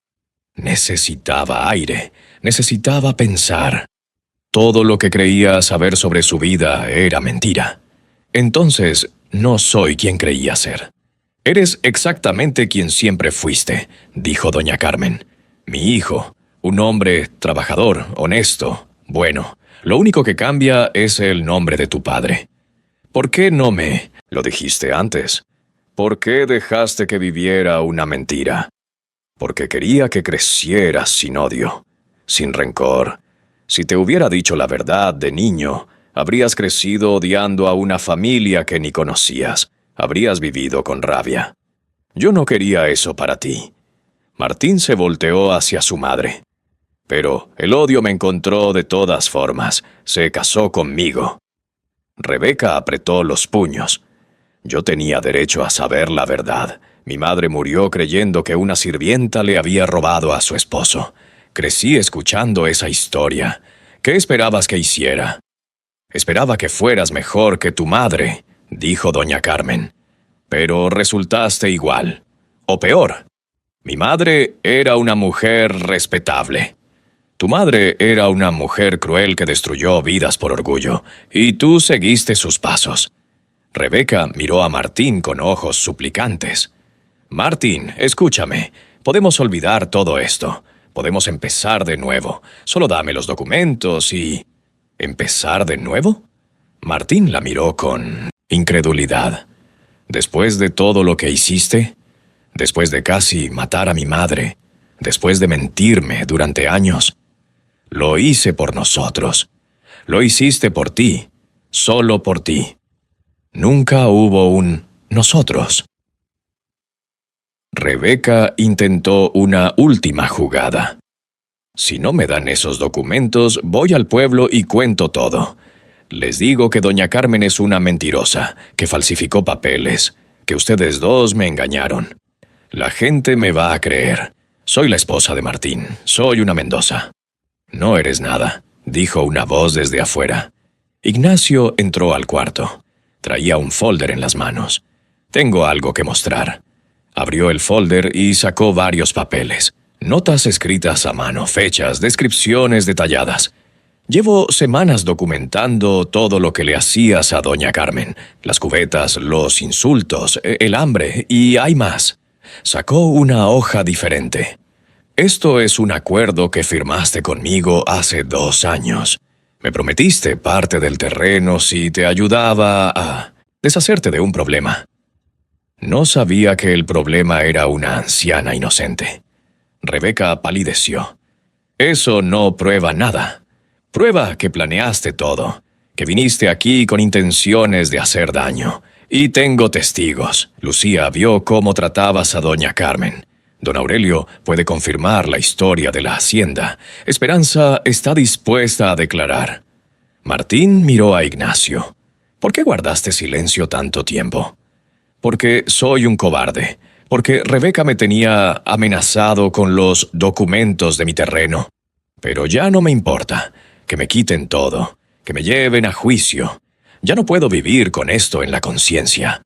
A: Necesitaba aire, necesitaba pensar. Todo lo que creía saber sobre su vida era mentira. Entonces, no soy quien creía ser. Eres exactamente quien siempre fuiste, dijo doña Carmen. Mi hijo, un hombre trabajador, honesto, bueno. Lo único que cambia es el nombre de tu padre. ¿Por qué no me lo dijiste antes? ¿Por qué dejaste que viviera una mentira? Porque quería que crecieras sin odio, sin rencor. Si te hubiera dicho la verdad de niño, habrías crecido odiando a una familia que ni conocías. Habrías vivido con rabia. Yo no quería eso para ti. Martín se volteó hacia su madre. Pero el odio me encontró de todas formas. Se casó conmigo. Rebeca apretó los puños. Yo tenía derecho a saber la verdad. Mi madre murió creyendo que una sirvienta le había robado a su esposo. Crecí escuchando esa historia. ¿Qué esperabas que hiciera? Esperaba que fueras mejor que tu madre, dijo doña Carmen. Pero resultaste igual. O peor. Mi madre era una mujer respetable. Tu madre era una mujer cruel que destruyó vidas por orgullo, y tú seguiste sus pasos. Rebeca miró a Martín con ojos suplicantes. Martín, escúchame. Podemos olvidar todo esto. Podemos empezar de nuevo. Solo dame los documentos y... ¿Empezar de nuevo? Martín la miró con incredulidad. Después de todo lo que hiciste, después de casi matar a mi madre, después de mentirme durante años, lo hice por nosotros. Lo hiciste por ti, solo por ti. Nunca hubo un nosotros. Rebeca intentó una última jugada. Si no me dan esos documentos, voy al pueblo y cuento todo. Les digo que doña Carmen es una mentirosa, que falsificó papeles, que ustedes dos me engañaron. La gente me va a creer. Soy la esposa de Martín, soy una Mendoza. No eres nada, dijo una voz desde afuera. Ignacio entró al cuarto. Traía un folder en las manos. Tengo algo que mostrar. Abrió el folder y sacó varios papeles. Notas escritas a mano, fechas, descripciones detalladas. Llevo semanas documentando todo lo que le hacías a doña Carmen. Las cubetas, los insultos, el hambre, y hay más. Sacó una hoja diferente. Esto es un acuerdo que firmaste conmigo hace 2 años. Me prometiste parte del terreno si te ayudaba a deshacerte de un problema. No sabía que el problema era una anciana inocente. Rebeca palideció. Eso no prueba nada. Prueba que planeaste todo, que viniste aquí con intenciones de hacer daño. Y tengo testigos. Lucía vio cómo tratabas a doña Carmen. Don Aurelio puede confirmar la historia de la hacienda. Esperanza está dispuesta a declarar. Martín miró a Ignacio. ¿Por qué guardaste silencio tanto tiempo? Porque soy un cobarde. Porque Rebeca me tenía amenazado con los documentos de mi terreno. Pero ya no me importa. Que me quiten todo. Que me lleven a juicio. Ya no puedo vivir con esto en la conciencia.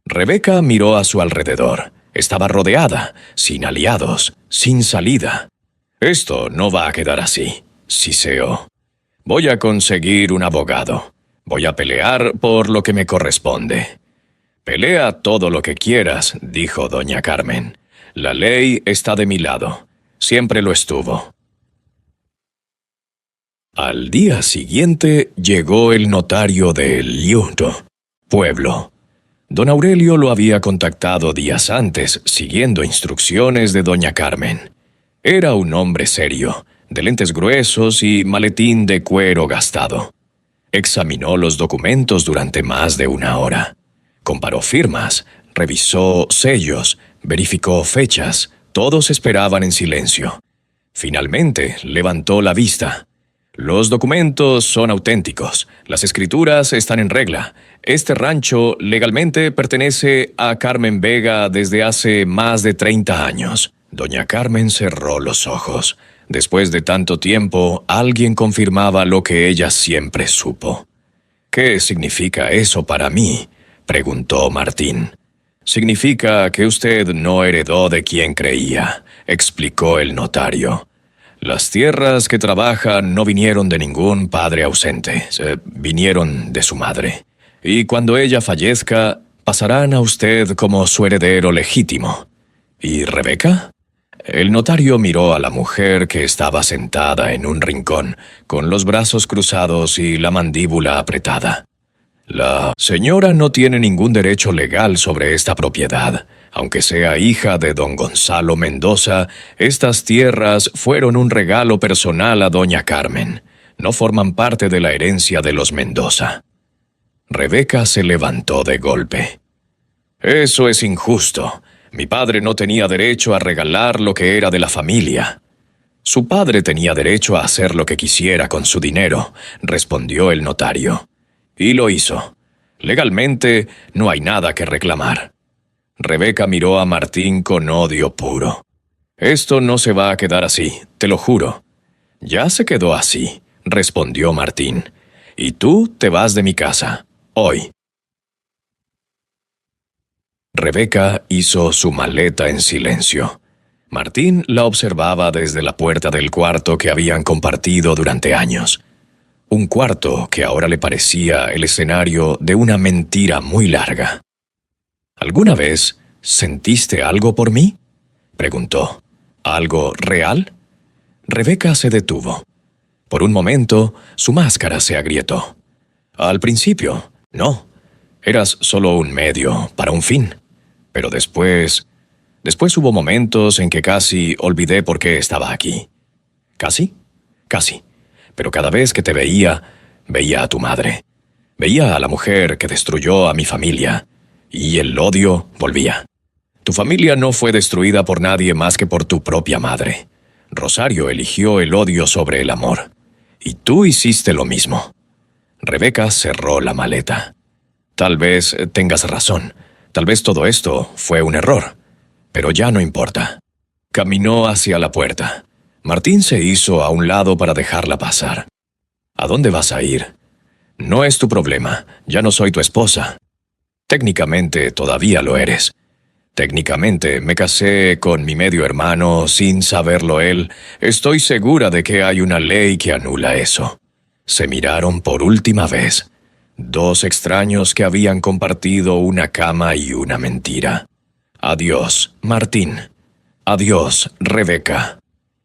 A: Rebeca miró a su alrededor. Estaba rodeada, sin aliados, sin salida. Esto no va a quedar así, siseó. Voy a conseguir un abogado. Voy a pelear por lo que me corresponde. Pelea todo lo que quieras, dijo doña Carmen. La ley está de mi lado. Siempre lo estuvo. Al día siguiente llegó el notario de Liuto, pueblo. Don Aurelio lo había contactado días antes, siguiendo instrucciones de doña Carmen. Era un hombre serio, de lentes gruesos y maletín de cuero gastado. Examinó los documentos durante más de 1 hora. Comparó firmas, revisó sellos, verificó fechas. Todos esperaban en silencio. Finalmente levantó la vista. Los documentos son auténticos, las escrituras están en regla. Este rancho legalmente pertenece a Carmen Vega desde hace más de 30 años. Doña Carmen cerró los ojos. Después de tanto tiempo, alguien confirmaba lo que ella siempre supo. «¿Qué significa eso para mí?», preguntó Martín. «Significa que usted no heredó de quien creía», explicó el notario. «Las tierras que trabaja no vinieron de ningún padre ausente, vinieron de su madre. Y cuando ella fallezca, pasarán a usted como su heredero legítimo. ¿Y Rebeca?». El notario miró a la mujer que estaba sentada en un rincón, con los brazos cruzados y la mandíbula apretada. «La señora no tiene ningún derecho legal sobre esta propiedad. Aunque sea hija de don Gonzalo Mendoza, estas tierras fueron un regalo personal a doña Carmen. No forman parte de la herencia de los Mendoza». Rebeca se levantó de golpe. «Eso es injusto. Mi padre no tenía derecho a regalar lo que era de la familia». «Su padre tenía derecho a hacer lo que quisiera con su dinero», respondió el notario. «Y lo hizo. Legalmente no hay nada que reclamar». Rebeca miró a Martín con odio puro. «Esto no se va a quedar así, te lo juro». «Ya se quedó así», respondió Martín. «Y tú te vas de mi casa, hoy». Rebeca hizo su maleta en silencio. Martín la observaba desde la puerta del cuarto que habían compartido durante años. Un cuarto que ahora le parecía el escenario de una mentira muy larga. «¿Alguna vez sentiste algo por mí?», preguntó. «¿Algo real?». Rebeca se detuvo. Por un momento, su máscara se agrietó. «Al principio, no. Eras solo un medio para un fin. Pero después hubo momentos en que casi olvidé por qué estaba aquí». «¿Casi?». «Casi. Pero cada vez que te veía a tu madre. Veía a la mujer que destruyó a mi familia. Y el odio volvía. Tu familia no fue destruida por nadie más que por tu propia madre. Rosario eligió el odio sobre el amor. Y tú hiciste lo mismo». Rebeca cerró la maleta. «Tal vez tengas razón. Tal vez todo esto fue un error. Pero ya no importa». Caminó hacia la puerta. Martín se hizo a un lado para dejarla pasar. «¿A dónde vas a ir?». «No es tu problema. Ya no soy tu esposa». «Técnicamente todavía lo eres. Técnicamente me casé con mi medio hermano sin saberlo él. Estoy segura de que hay una ley que anula eso». Se miraron por última vez. Dos extraños que habían compartido una cama y una mentira. «Adiós, Martín. Adiós, Rebeca».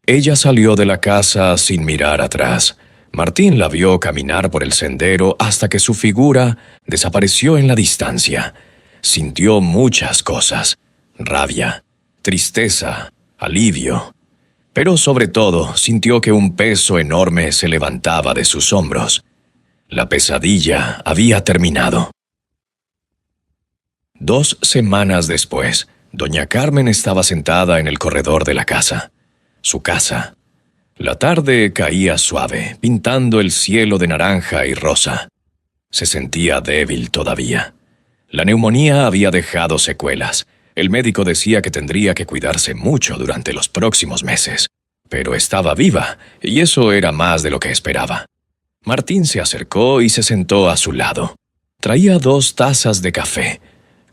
A: Ella salió de la casa sin mirar atrás. Martín la vio caminar por el sendero hasta que su figura desapareció en la distancia. Sintió muchas cosas: rabia, tristeza, alivio. Pero sobre todo sintió que un peso enorme se levantaba de sus hombros. La pesadilla había terminado. 2 semanas después, doña Carmen estaba sentada en el corredor de la casa. Su casa. La tarde caía suave, pintando el cielo de naranja y rosa. Se sentía débil todavía. La neumonía había dejado secuelas. El médico decía que tendría que cuidarse mucho durante los próximos meses. Pero estaba viva, y eso era más de lo que esperaba. Martín se acercó y se sentó a su lado. Traía 2 tazas de café.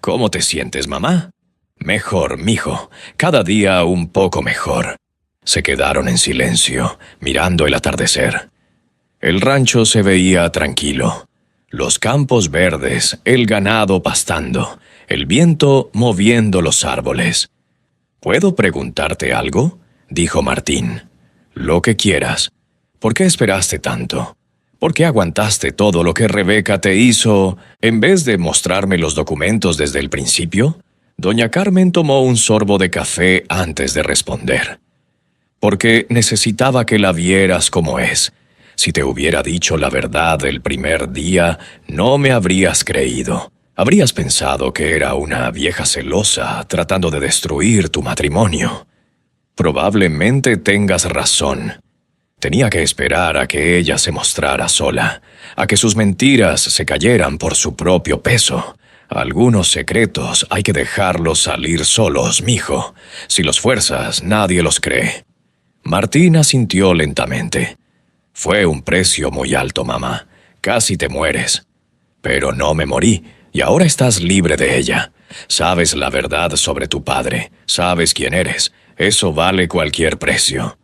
A: «¿Cómo te sientes, mamá?». «Mejor, mijo. Cada día un poco mejor». Se quedaron en silencio, mirando el atardecer. El rancho se veía tranquilo. Los campos verdes, el ganado pastando, el viento moviendo los árboles. «¿Puedo preguntarte algo?», dijo Martín. «Lo que quieras. ¿Por qué esperaste tanto? ¿Por qué aguantaste todo lo que Rebeca te hizo en vez de mostrarme los documentos desde el principio?». Doña Carmen tomó un sorbo de café antes de responder. «Porque necesitaba que la vieras como es. Si te hubiera dicho la verdad el primer día, no me habrías creído. Habrías pensado que era una vieja celosa tratando de destruir tu matrimonio. Probablemente tengas razón. Tenía que esperar a que ella se mostrara sola, a que sus mentiras se cayeran por su propio peso. Algunos secretos hay que dejarlos salir solos, mijo. Si los fuerzas, nadie los cree. Martín asintió lentamente. Fue un precio muy alto, mamá. Casi te mueres. Pero no me morí, y ahora estás libre de ella. Sabes la verdad sobre tu padre. Sabes quién eres. Eso vale cualquier precio.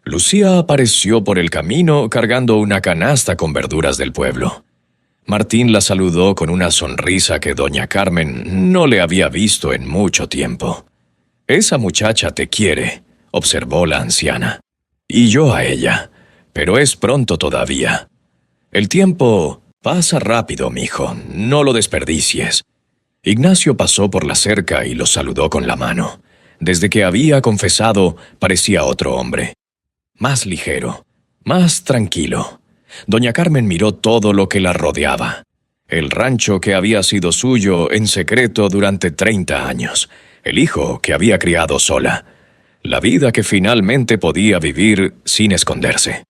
A: Lucía apareció por el camino cargando una canasta con verduras del pueblo. Martín la saludó con una sonrisa que doña Carmen no le había visto en mucho tiempo. «Esa muchacha te quiere», observó la anciana. «Y yo a ella. Pero es pronto todavía. El tiempo pasa rápido, mijo. No lo desperdicies». Ignacio pasó por la cerca y lo saludó con la mano. Desde que había confesado, parecía otro hombre. Más ligero, más tranquilo. Doña Carmen miró todo lo que la rodeaba. El rancho que había sido suyo en secreto durante 30 años. El hijo que había criado sola. La vida que finalmente podía vivir sin esconderse.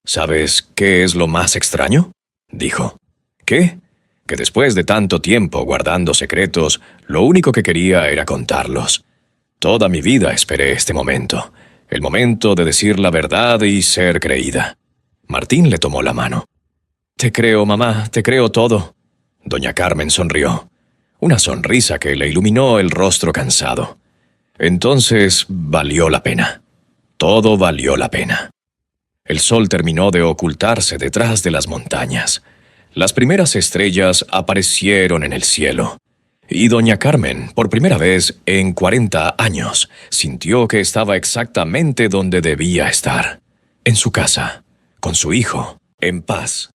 A: «¿Sabes qué es lo más extraño?», dijo. «¿Qué?». Que después de tanto tiempo guardando secretos, lo único que quería era contarlos. Toda mi vida esperé este momento. El momento de decir la verdad y ser creída. Martín le tomó la mano. «Te creo, mamá, te creo todo». Doña Carmen sonrió. Una sonrisa que le iluminó el rostro cansado. Entonces valió la pena. Todo valió la pena. El sol terminó de ocultarse detrás de las montañas. Las primeras estrellas aparecieron en el cielo. Y doña Carmen, por primera vez en 40 años, sintió que estaba exactamente donde debía estar. En su casa, con su hijo, en paz.